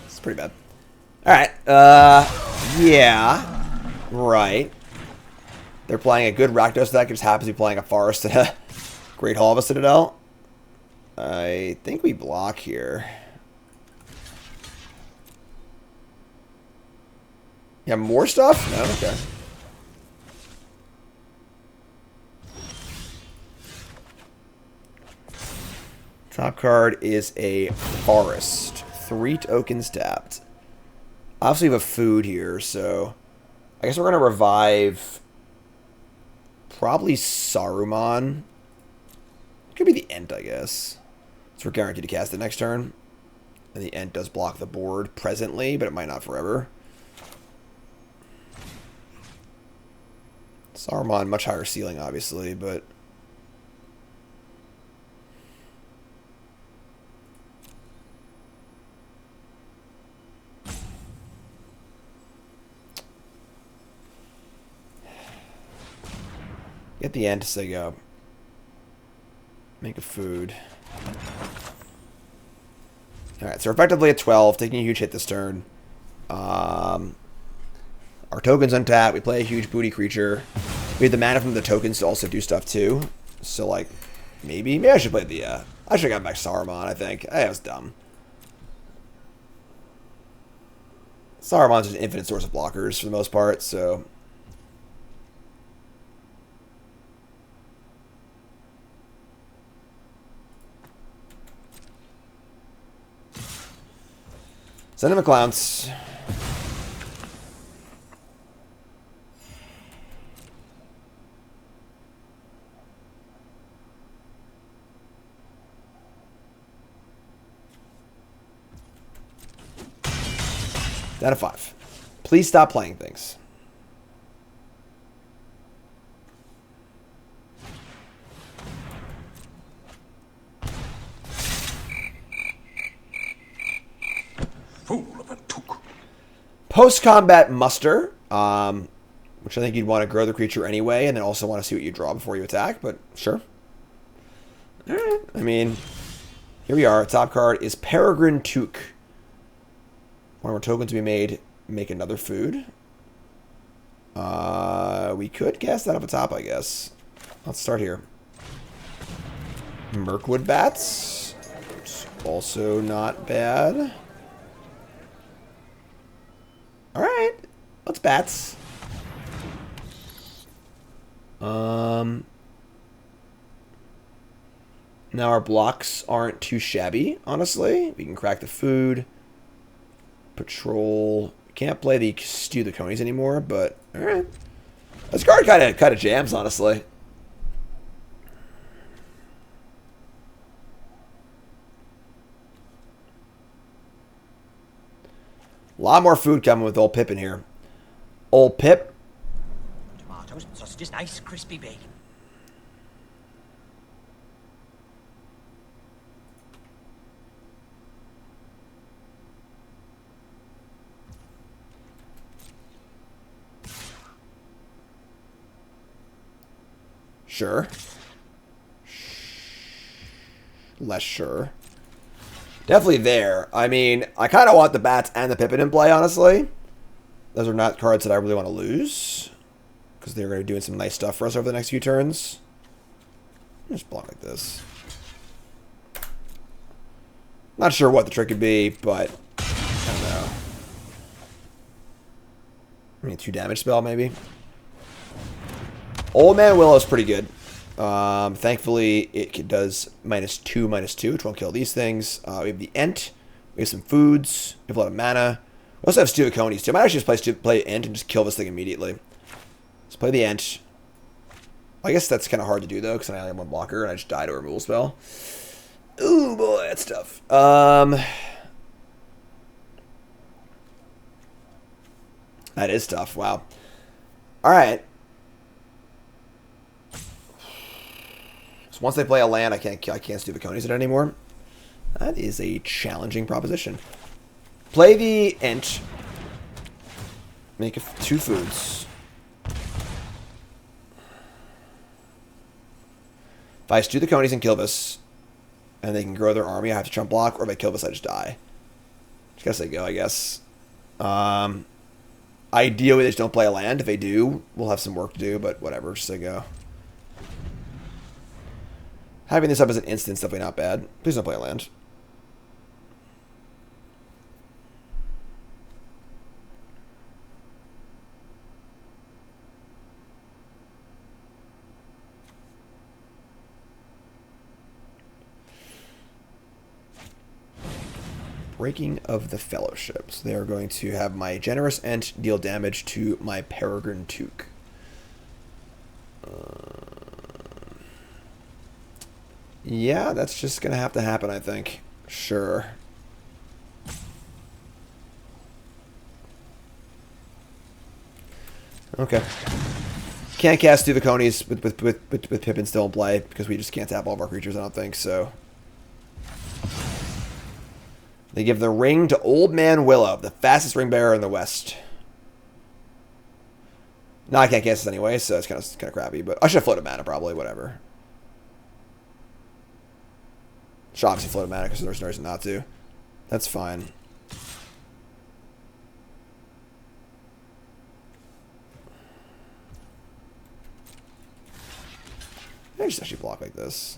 It's pretty bad. Alright, yeah. Right. They're playing a good Rakdos deck. It just happens to be playing a Forest and a Great Hall of a Citadel. I think we block here. You have more stuff? No? Okay. Top card is a Forest. 3 tokens tapped. Obviously we have a food here, so... I guess we're going to revive... Probably Saruman. Could be the Ent, I guess. So we're guaranteed to cast it next turn. And the Ent does block the board presently, but it might not forever. Saruman, much higher ceiling, obviously, but... Get the Ent to say go. Make a food. Alright, so we're effectively at 12, taking a huge hit this turn. Our token's untapped. We play a huge booty creature. We have the mana from the tokens to also do stuff too. So, like, maybe I should play the, I should have got back Saruman, I think. That was dumb. Saruman's just an infinite source of blockers for the most part, so... Send him a clowns. Down to 5. Please stop playing things. Fool of a took. Post-combat muster, which I think you'd want to grow the creature anyway, and then also want to see what you draw before you attack, but sure. Alright, I mean, here we are. Top card is Peregrine Took. One more token to be made. Make another food. We could cast that up atop, I guess. Let's start here. Mirkwood Bats. It's also not bad. Alright. Let's bats. Now our blocks aren't too shabby, honestly. We can crack the food. Patrol. Can't play the Stew the Conies anymore, but alright. This card kind of jams, honestly. A lot more food coming with old Pip in here. Old Pip. Tomatoes, sausages, nice crispy bacon. Sure. Less sure. Definitely there. I mean, I kind of want the bats and the Pippin in play, honestly. Those are not cards that I really want to lose. Because they're going to be doing some nice stuff for us over the next few turns. Just block like this. Not sure what the trick could be, but I don't know. I mean, 2 damage spell, maybe. Old Man Willow's pretty good. Thankfully, it does -2/-2, which won't kill these things. We have the Ent. We have some foods. We have a lot of mana. We also have Stew of Conies, too. I might actually just play Ent and just kill this thing immediately. Let's play the Ent. I guess that's kind of hard to do, though, because I only have 1 blocker, and I just die to a removal spell. Ooh, boy, that's tough. That is tough. Wow. All right. So once they play a land, I can't Stew the Conies it anymore. That is a challenging proposition. Play the Ent. Make 2 foods. If I Stew the Conies and kill this, and they can grow their army, I have to jump block, or if I kill this, I just die. Just gotta say go, I guess. Ideally, they just don't play a land. If they do, we'll have some work to do, but whatever, just say go. Having this up as an instant is definitely not bad. Please don't play a land. Breaking of the Fellowships. They are going to have my Generous Ent deal damage to my Peregrine Took. Yeah, that's just going to have to happen, I think. Sure. Okay. Can't cast Stew the Conies with Pippin still in play, because we just can't tap all of our creatures, I don't think, so... They give the ring to Old Man Willow, the fastest ring bearer in the West. No, I can't cast this anyway, so it's kind of crappy. But I should have floated mana, probably. Whatever. Should obviously float mana because there's no reason not to. That's fine. I just actually block like this.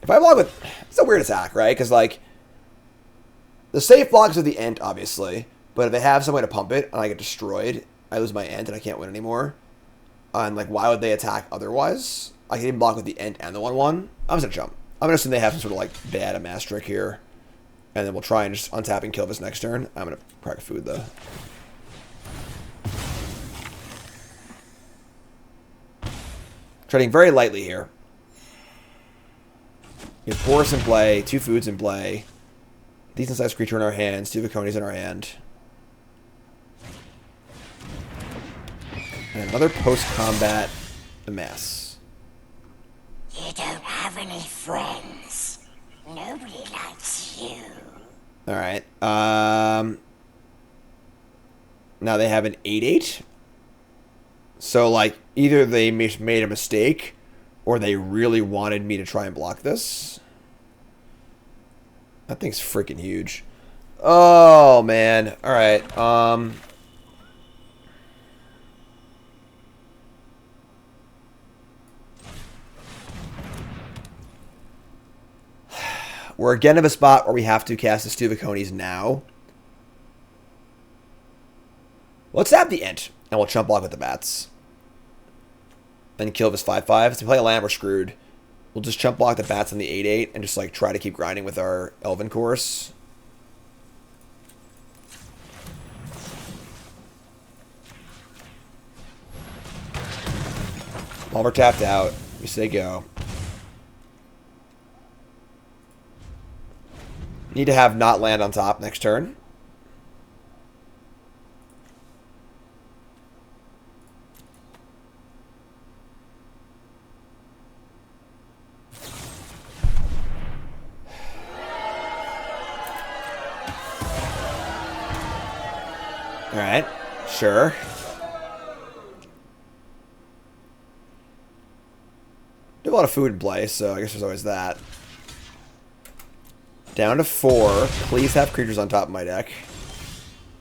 If I block with... It's a weird attack, right? Because, like... The safe blocks are the Ent, obviously. But if they have some way to pump it and I get destroyed, I lose my Ent and I can't win anymore. And, like, why would they attack otherwise? I can even block with the Ent and the 1/1. I'm just going to jump. I'm going to assume they have some sort of, like, bad amass trick here. And then we'll try and just untap and kill this next turn. I'm going to crack food, though. Treading very lightly here. You have Porous in play, 2 foods in play. Decent sized creature in our hands. 2 Viconis in our hand. And another post-combat mess. You don't have any friends. Nobody likes you. Alright. Now they have an 8/8. So, like, either they made a mistake or they really wanted me to try and block this. That thing's freaking huge. Oh, man. Alright. We're again in a spot where we have to cast the Stuviconis now. Let's tap the Ent, and we'll chump block with the bats. And kill this 5/5. If we play a land, we're screwed. We'll just chump block the bats on the 8/8 and just like try to keep grinding with our Elven Course. While we're tapped out, we say go. Need to have not land on top next turn. Alright, sure. Do a lot of food in play, so I guess there's always that. Down to 4. Please have creatures on top of my deck.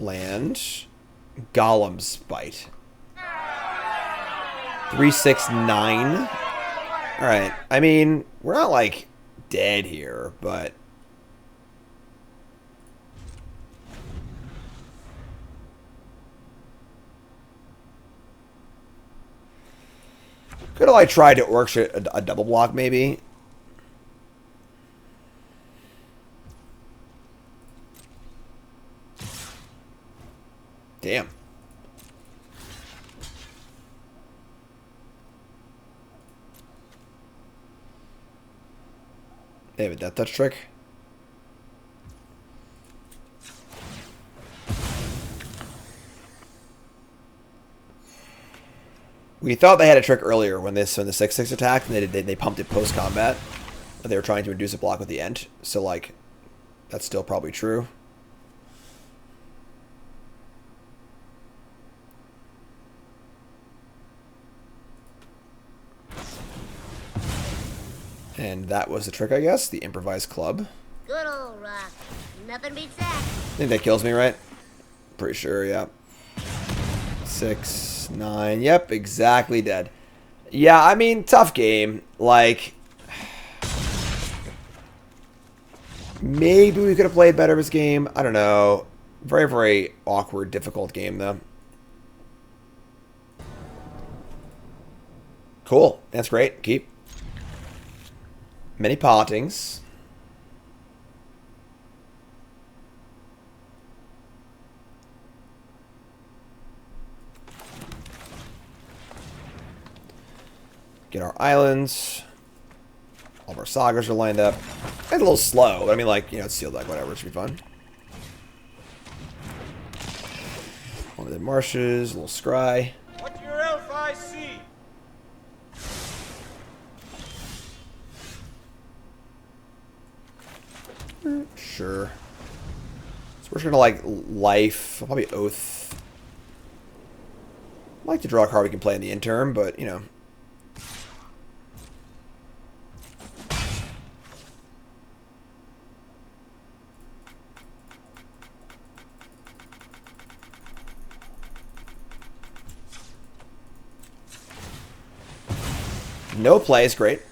Land. Golem's Bite. 3, 6, 9. Alright, I mean, we're not like dead here, but... could have like tried to orchestrate a double block maybe. Damn. They have a death touch trick. We thought they had a trick earlier when the 6/6 attacked, and they pumped it post combat. But they were trying to induce a block with the Ent, so like that's still probably true. And that was the trick, I guess. The improvised club. Good old rock. Nothing beats that. I think that kills me, right? Pretty sure, yeah. 6, 9. Yep, exactly dead. Yeah, I mean, tough game. Like, maybe we could have played better this game. I don't know. Very, very awkward, difficult game, though. Cool. That's great. Keep. Many pottings. Get our islands. All of our sagas are lined up. It's a little slow, but I mean, like, you know, it's sealed deck, whatever. It should be fun. One of the marshes, a little scry. What your elf I see? Sure. So we're just gonna like life, probably oath. I'd like to draw a card we can play in the interim, but you know. No play is great.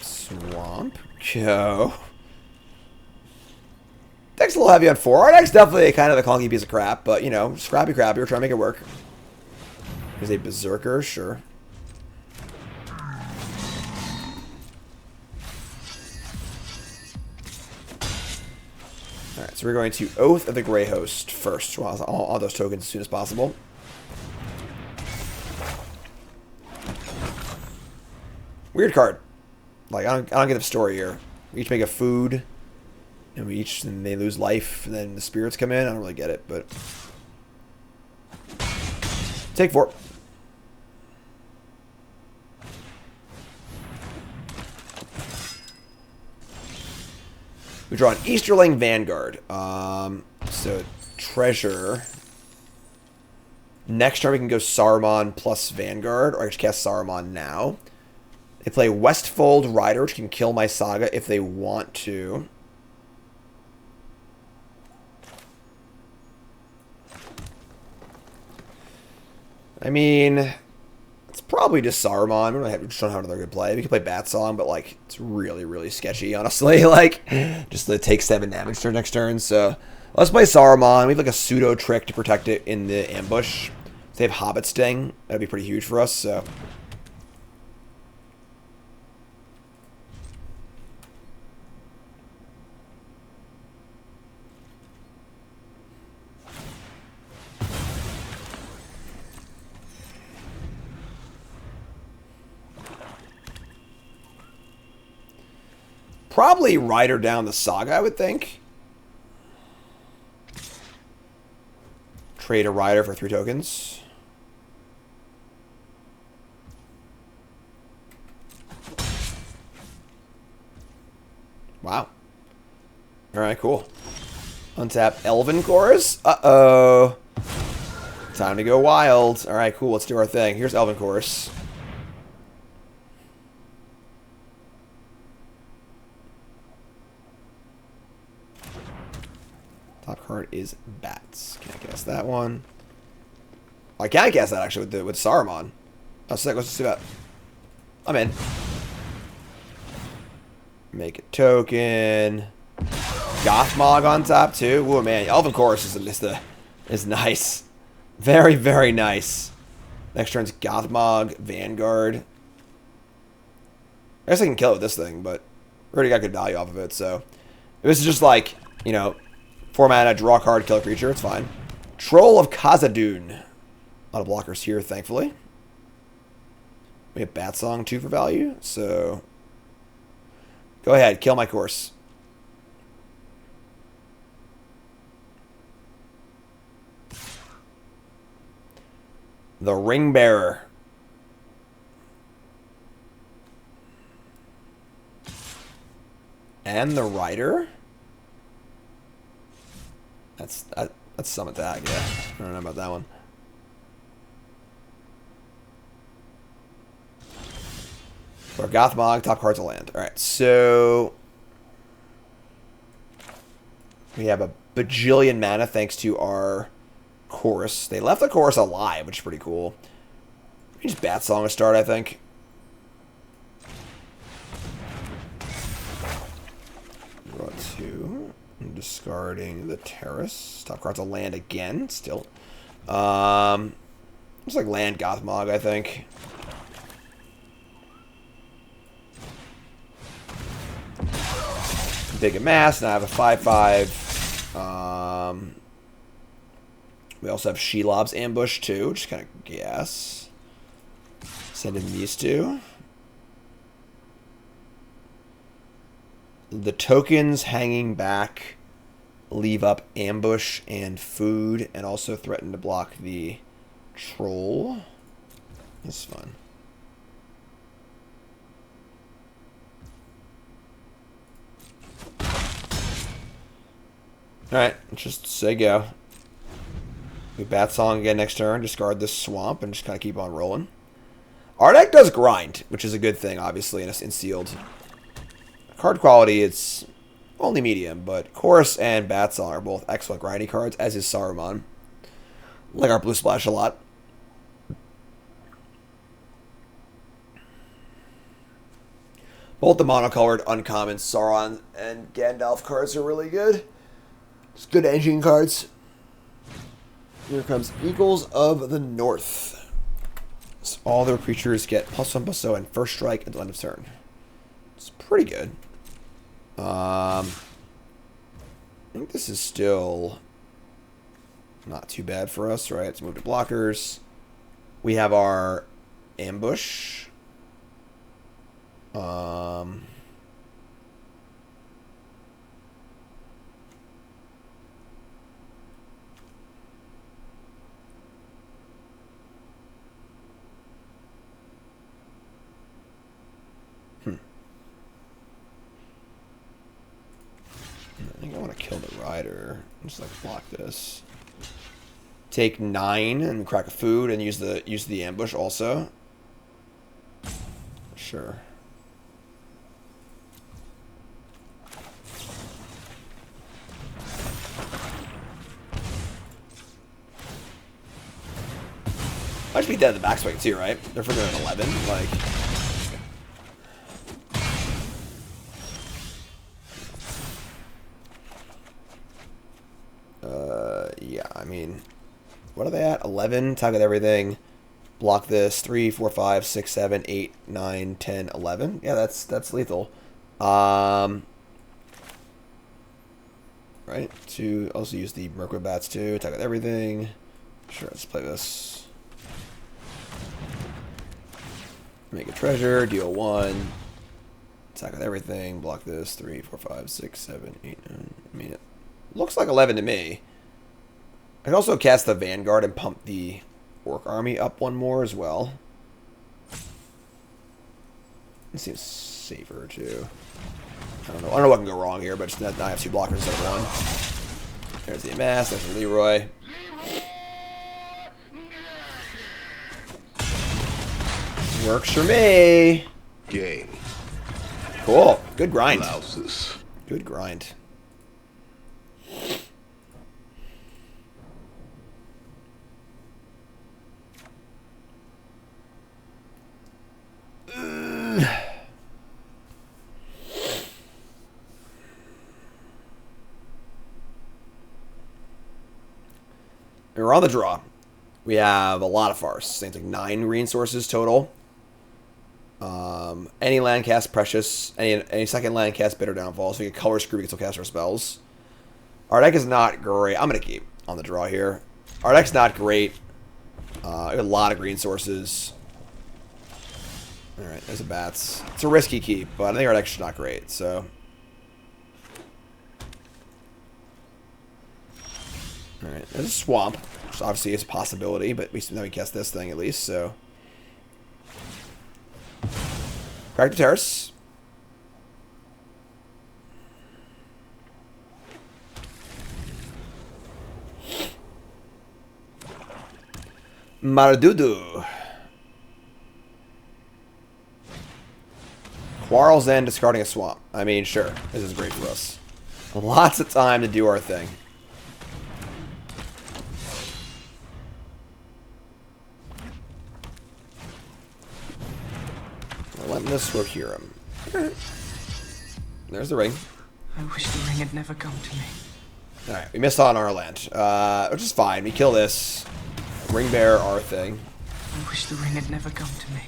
Swamp. Go. Deck's a little heavy on 4. Our deck's definitely kind of a clunky piece of crap, but, you know, scrappy crappy. We're trying to make it work. Here's a Berserker, sure. Alright, so we're going to Oath of the Grey Host first. Well, all those tokens as soon as possible. Weird card. Like, I don't get the story here. We each make a food, and and they lose life, and then the spirits come in. I don't really get it, but... Take 4. We draw an Easterling Vanguard. So, treasure. Next turn we can go Saruman plus Vanguard, or I just cast Saruman now. They play Westfold Rider, which can kill my Saga if they want to. I mean, it's probably just Saruman. We just don't have another good play. We can play Bat Song, but like it's really, really sketchy, honestly. Like, just to take 7 damage turn next turn. So let's play Saruman. We have like a pseudo trick to protect it in the ambush. If they have Hobbit Sting, that'd be pretty huge for us. So. Probably Rider down the Saga, I would think. Trade a Rider for 3 tokens. Wow. Alright, cool. Untap Elven Chorus. Uh-oh. Time to go wild. Alright, cool. Let's do our thing. Here's Elven Chorus. Top card is Bats. Can't guess that one. I can guess that actually with Saruman. Oh, so let's do that. I'm in. Make a token. Gothmog on top too. Ooh man, Elven Chorus is nice. Very, very nice. Next turn's Gothmog, Vanguard. I guess I can kill it with this thing, but we already got good value off of it, so if this is just like, you know, 4 mana, draw a card, kill a creature, it's fine. Troll of Khazad-dûn. A lot of blockers here, thankfully. We have Bat Song 2 for value, so go ahead, kill my course. The Ring Bearer. And the Rider. That's some attack, yeah. I don't know about that one. Or Gothmog, top card's a land. Alright, so we have a bajillion mana thanks to our chorus. They left the chorus alive, which is pretty cool. We just Bat Song to start, I think. Draw 2. I'm discarding the Terrace. Top card's a land again, still. Looks like land Gothmog, I think. Big Amass, and I have a 5/5. We also have Shelob's Ambush too, which is kind of gas. Send in these two. The tokens hanging back leave up Ambush and Food, and also threaten to block the Troll. That's fun. Alright, let's just say go. We Bat Song again next turn, discard this Swamp, and just kind of keep on rolling. Our deck does grind, which is a good thing, obviously, in sealed. Card quality, it's only medium, but Chorus and Bat Song are both excellent grinding cards, as is Saruman. Like our Blue Splash a lot. Both the monocolored uncommon Sauron and Gandalf cards are really good. Just good engine cards. Here comes Eagles of the North. So all their creatures get +1/+0 and first strike at the end of turn. It's pretty good. I think this is still not too bad for us, right? Let's move to blockers. We have our Ambush. Um, I think I want to kill the rider. Just like block this. Take 9 and crack a food and use the ambush also. Sure. I should be dead at the backswing too, right? They're freaking at 11. Like, yeah. I mean, what are they at? 11. Time with everything. Block this. 3, 4, 5, 6, 7, 8, 9, 10, 11. Yeah, that's lethal. Right. To also use the Mercury bats too. Attack with everything. Sure. Let's play this. Make a treasure, deal 1. Attack with everything, block this, 3, 4, 5, 6, 7, 8, 9. I mean, it looks like 11 to me. I can also cast the Vanguard and pump the Orc Army up 1 more as well. It seems safer too. I don't know what can go wrong here, but just now I have 2 blockers instead of 1. There's the Amass, there's the Leroy. Works for me. Game. Cool. Good grind. Louses. Good grind. We're on the draw. We have a lot of farce. I think it's like 9 green sources total. Any land cast Precious, any second land cast Bitter Downfall, so we get color screw, we can still cast our spells. Our deck is not great. I'm going to keep on the draw here. Our deck's not great. We have a lot of green sources. Alright, there's a bats. It's a risky keep, but I think our deck's not great, so. Alright, there's a swamp, which obviously is a possibility, but now we cast this thing at least, so. Crack the Terrace. Maradudu. Quarrels and discarding a swamp. I mean, sure. This is great for us. Lots of time to do our thing. Relentless Rohirrim. There's the ring. I wish the ring had never come to me. Alright, we missed on our land. Which is fine. We kill this. Ring bear our thing. I wish the ring had never come to me.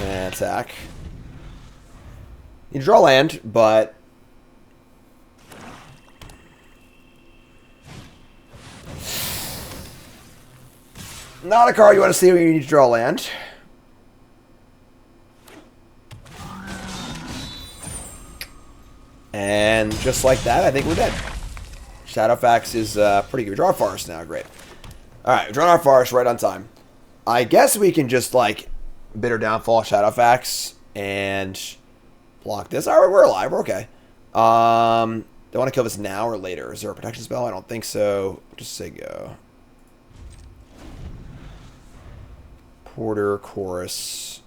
And attack. You draw land, but not a card you want to see when you need to draw land. And just like that, I think we're dead. Shadowfax is pretty good. We draw our forest now. Great. Alright, we draw our forest right on time. I guess we can just, like, Bitter Downfall Shadowfax and block this. Alright, we're alive. We're okay. Do I want to kill this now or later? Is there a protection spell? I don't think so. Just say go. Porter, Chorus.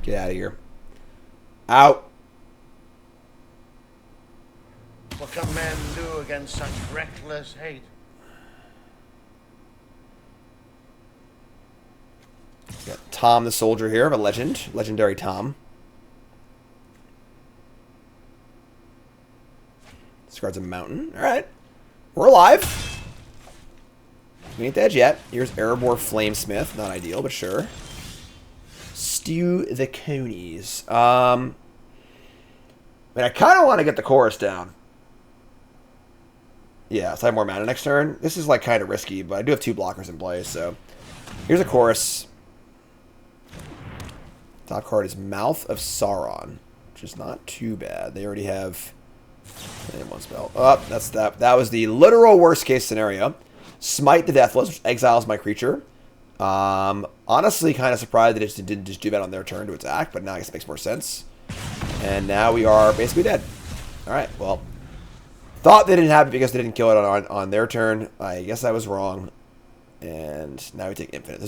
Get out of here. Out. What can men do against such reckless hate? Got Tom the Soldier here, of a legend. Legendary Tom. Discards a mountain. Alright. We're alive. We ain't dead yet. Here's Erebor Flamesmith. Not ideal, but sure. Stew the Conies. I mean, I kind of want to get the chorus down. Yeah, so I have more mana next turn. This is like kind of risky, but I do have 2 blockers in play, so. Here's a chorus. Top card is Mouth of Sauron, which is not too bad. They already have one spell. Oh, that's that. That was the literal worst case scenario. Smite the Deathless, which exiles my creature. Honestly, kind of surprised that it didn't just do that on their turn to attack, but now I guess it makes more sense. And now we are basically dead. All right, well, thought they didn't have it because they didn't kill it on their turn. I guess I was wrong. And now we take infinite.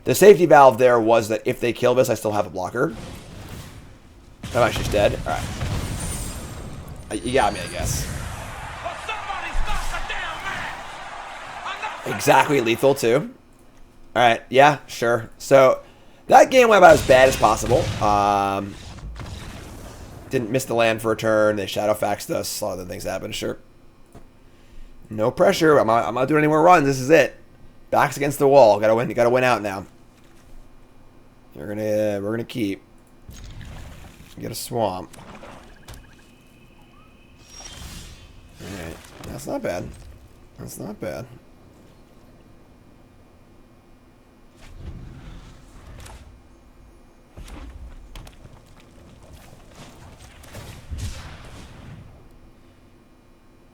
The safety valve there was that if they kill this, I still have a blocker. I'm actually just dead. All right. You got me, I guess. Exactly lethal, too. All right. Yeah, sure. So that game went about as bad as possible. Didn't miss the land for a turn. They shadowfaxed us. A lot of the things happened. Sure. No pressure. I'm not doing any more runs. This is it. Backs against the wall. Gotta win. Gotta win out now. We're gonna keep. Get a swamp. All right. That's not bad. That's not bad.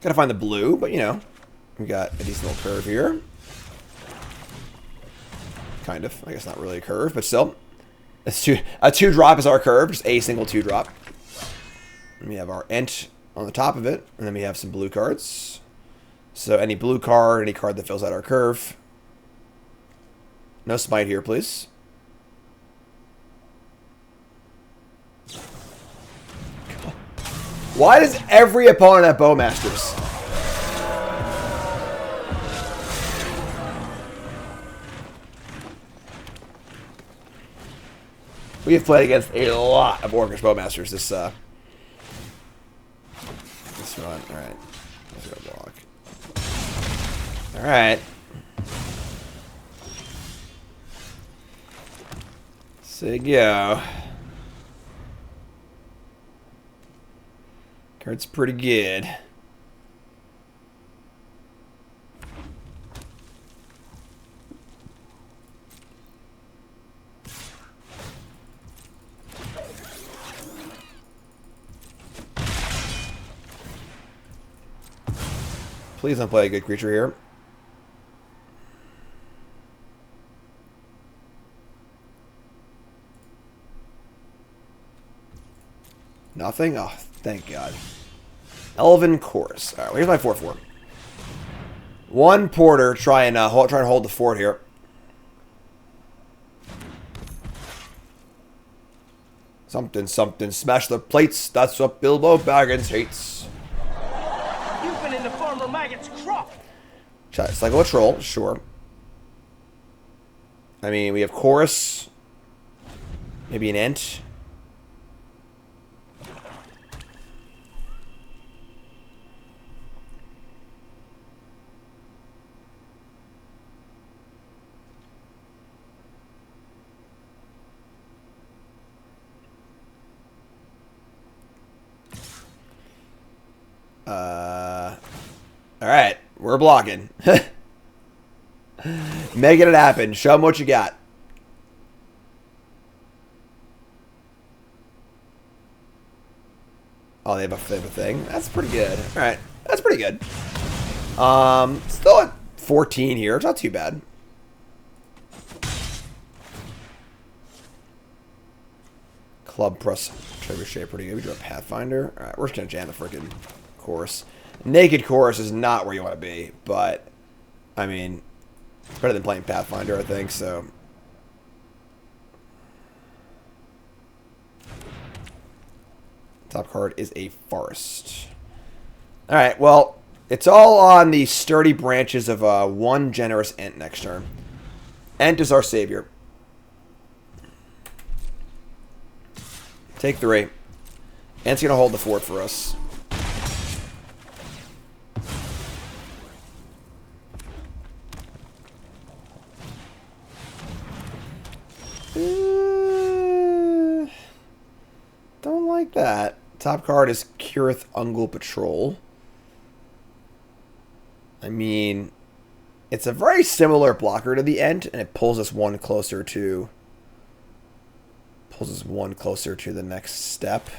Gotta find the blue, but you know, we got a decent little curve here. Kind of. I guess not really a curve, but still. A 2-drop is our curve, just a single 2-drop. And we have our Ent on the top of it, and then we have some blue cards. So any blue card, any card that fills out our curve. No smite here, please. Why does every opponent have Bowmasters? We have played against a lot of Orcish Bowmasters this run. All right, let's go block. All right. Sig yo. Card's pretty good. Please don't play a good creature here. Nothing? Oh, thank God. Elven Chorus. All right, well, here's my 4/4. One Porter try and hold the fort here. Something, something. Smash the plates. That's what Bilbo Baggins hates. You've been in the farmer maggot's crop. Cycle a troll, sure. I mean, we have Chorus. Maybe an Ent. All right, we're blocking. Making it happen. Show them what you got. Oh, they have a thing. That's pretty good. All right, that's pretty good. Still at 14 here. It's not too bad. Club plus Trebuchet, pretty good. We drew a Pathfinder. All right, we're just gonna jam the freaking Chorus. Naked Chorus is not where you want to be, but I mean, it's better than playing Pathfinder, I think. So, top card is a Forest. All right, well, it's all on the sturdy branches of one generous Ent next turn. Ent is our savior. Take 3. Ent's gonna hold the fort for us. Don't like that. Top card is Curith Ungol Patrol. I mean, it's a very similar blocker to the Ent, and it pulls us one closer to Pulls us one closer to the next step.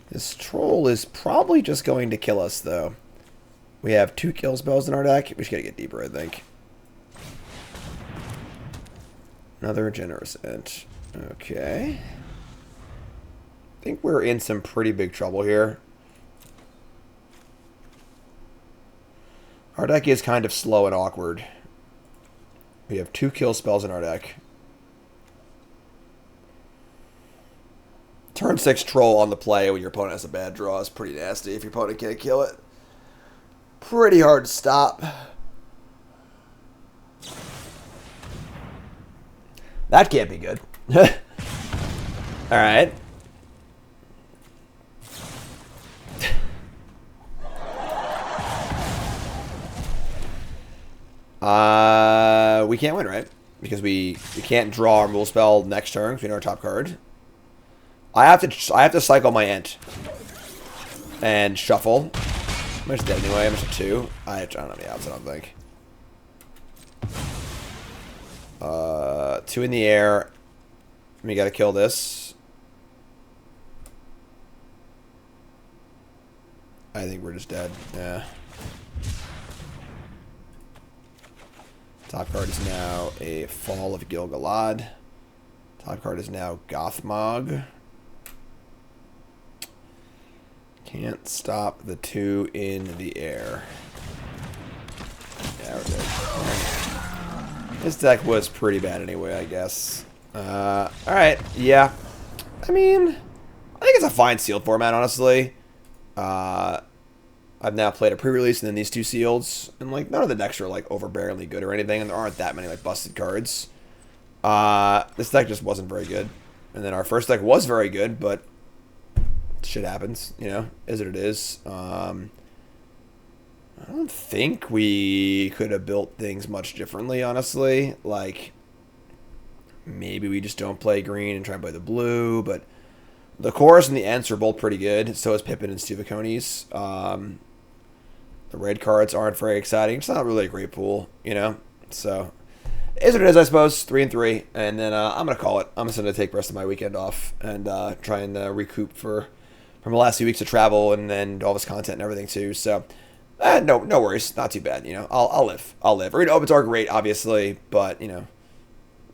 This troll is probably just going to kill us, though. We have 2 kill spells in our deck. We just gotta get deeper, I think. Another generous int. Okay. I think we're in some pretty big trouble here. Our deck is kind of slow and awkward. We have 2 kill spells in our deck. Turn 6 troll on the play when your opponent has a bad draw is pretty nasty if your opponent can't kill it. Pretty hard to stop. That can't be good. Alright. We can't win, right? Because we can't draw our rule spell next turn because we know our top card. I have to cycle my ent and shuffle. I'm just dead anyway. I'm just a 2. I don't have any outs, I don't think. 2 in the air. We gotta kill this. I think we're just dead. Yeah. Top card is now a Fall of Gil-galad. Top card is now Gothmog. Can't stop the 2 in the air. Yeah, we're good. This deck was pretty bad anyway, I guess. Alright, yeah. I mean, I think it's a fine sealed format, honestly. I've now played a pre-release and then these 2 sealeds. And, like, none of the decks are, like, overbearingly good or anything. And there aren't that many, like, busted cards. This deck just wasn't very good. And then our first deck was very good, but shit happens, you know, is what it is. I don't think we could have built things much differently, honestly. Like, maybe we just don't play green and try and play the blue, but the chorus and the ents are both pretty good. So is Pippin and Stuvacones. The red cards aren't very exciting. It's not really a great pool, you know? So, is what it is, I suppose. 3 and 3. And then I'm going to call it. I'm just going to take the rest of my weekend off and try and recoup from the last few weeks of travel and then all this content and everything, too. So, no worries. Not too bad, you know? I'll live. Arena Opens are great, obviously, but, you know,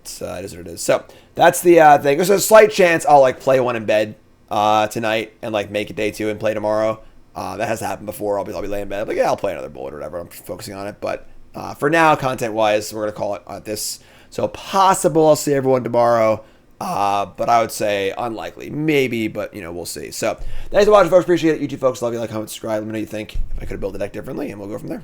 it is what it is. So, that's the thing. There's a slight chance I'll, like, play one in bed tonight and, like, make it day 2 and play tomorrow. That has happened before. I'll be laying in bed. Like, yeah, I'll play another bullet or whatever. I'm focusing on it. But for now, content-wise, we're going to call it this. So possible I'll see everyone tomorrow. But I would say unlikely. Maybe, but, you know, we'll see. So thanks for watching, folks. Appreciate it. YouTube folks, love you. Like, comment, subscribe. Let me know what you think. If I could have built the deck differently, and we'll go from there.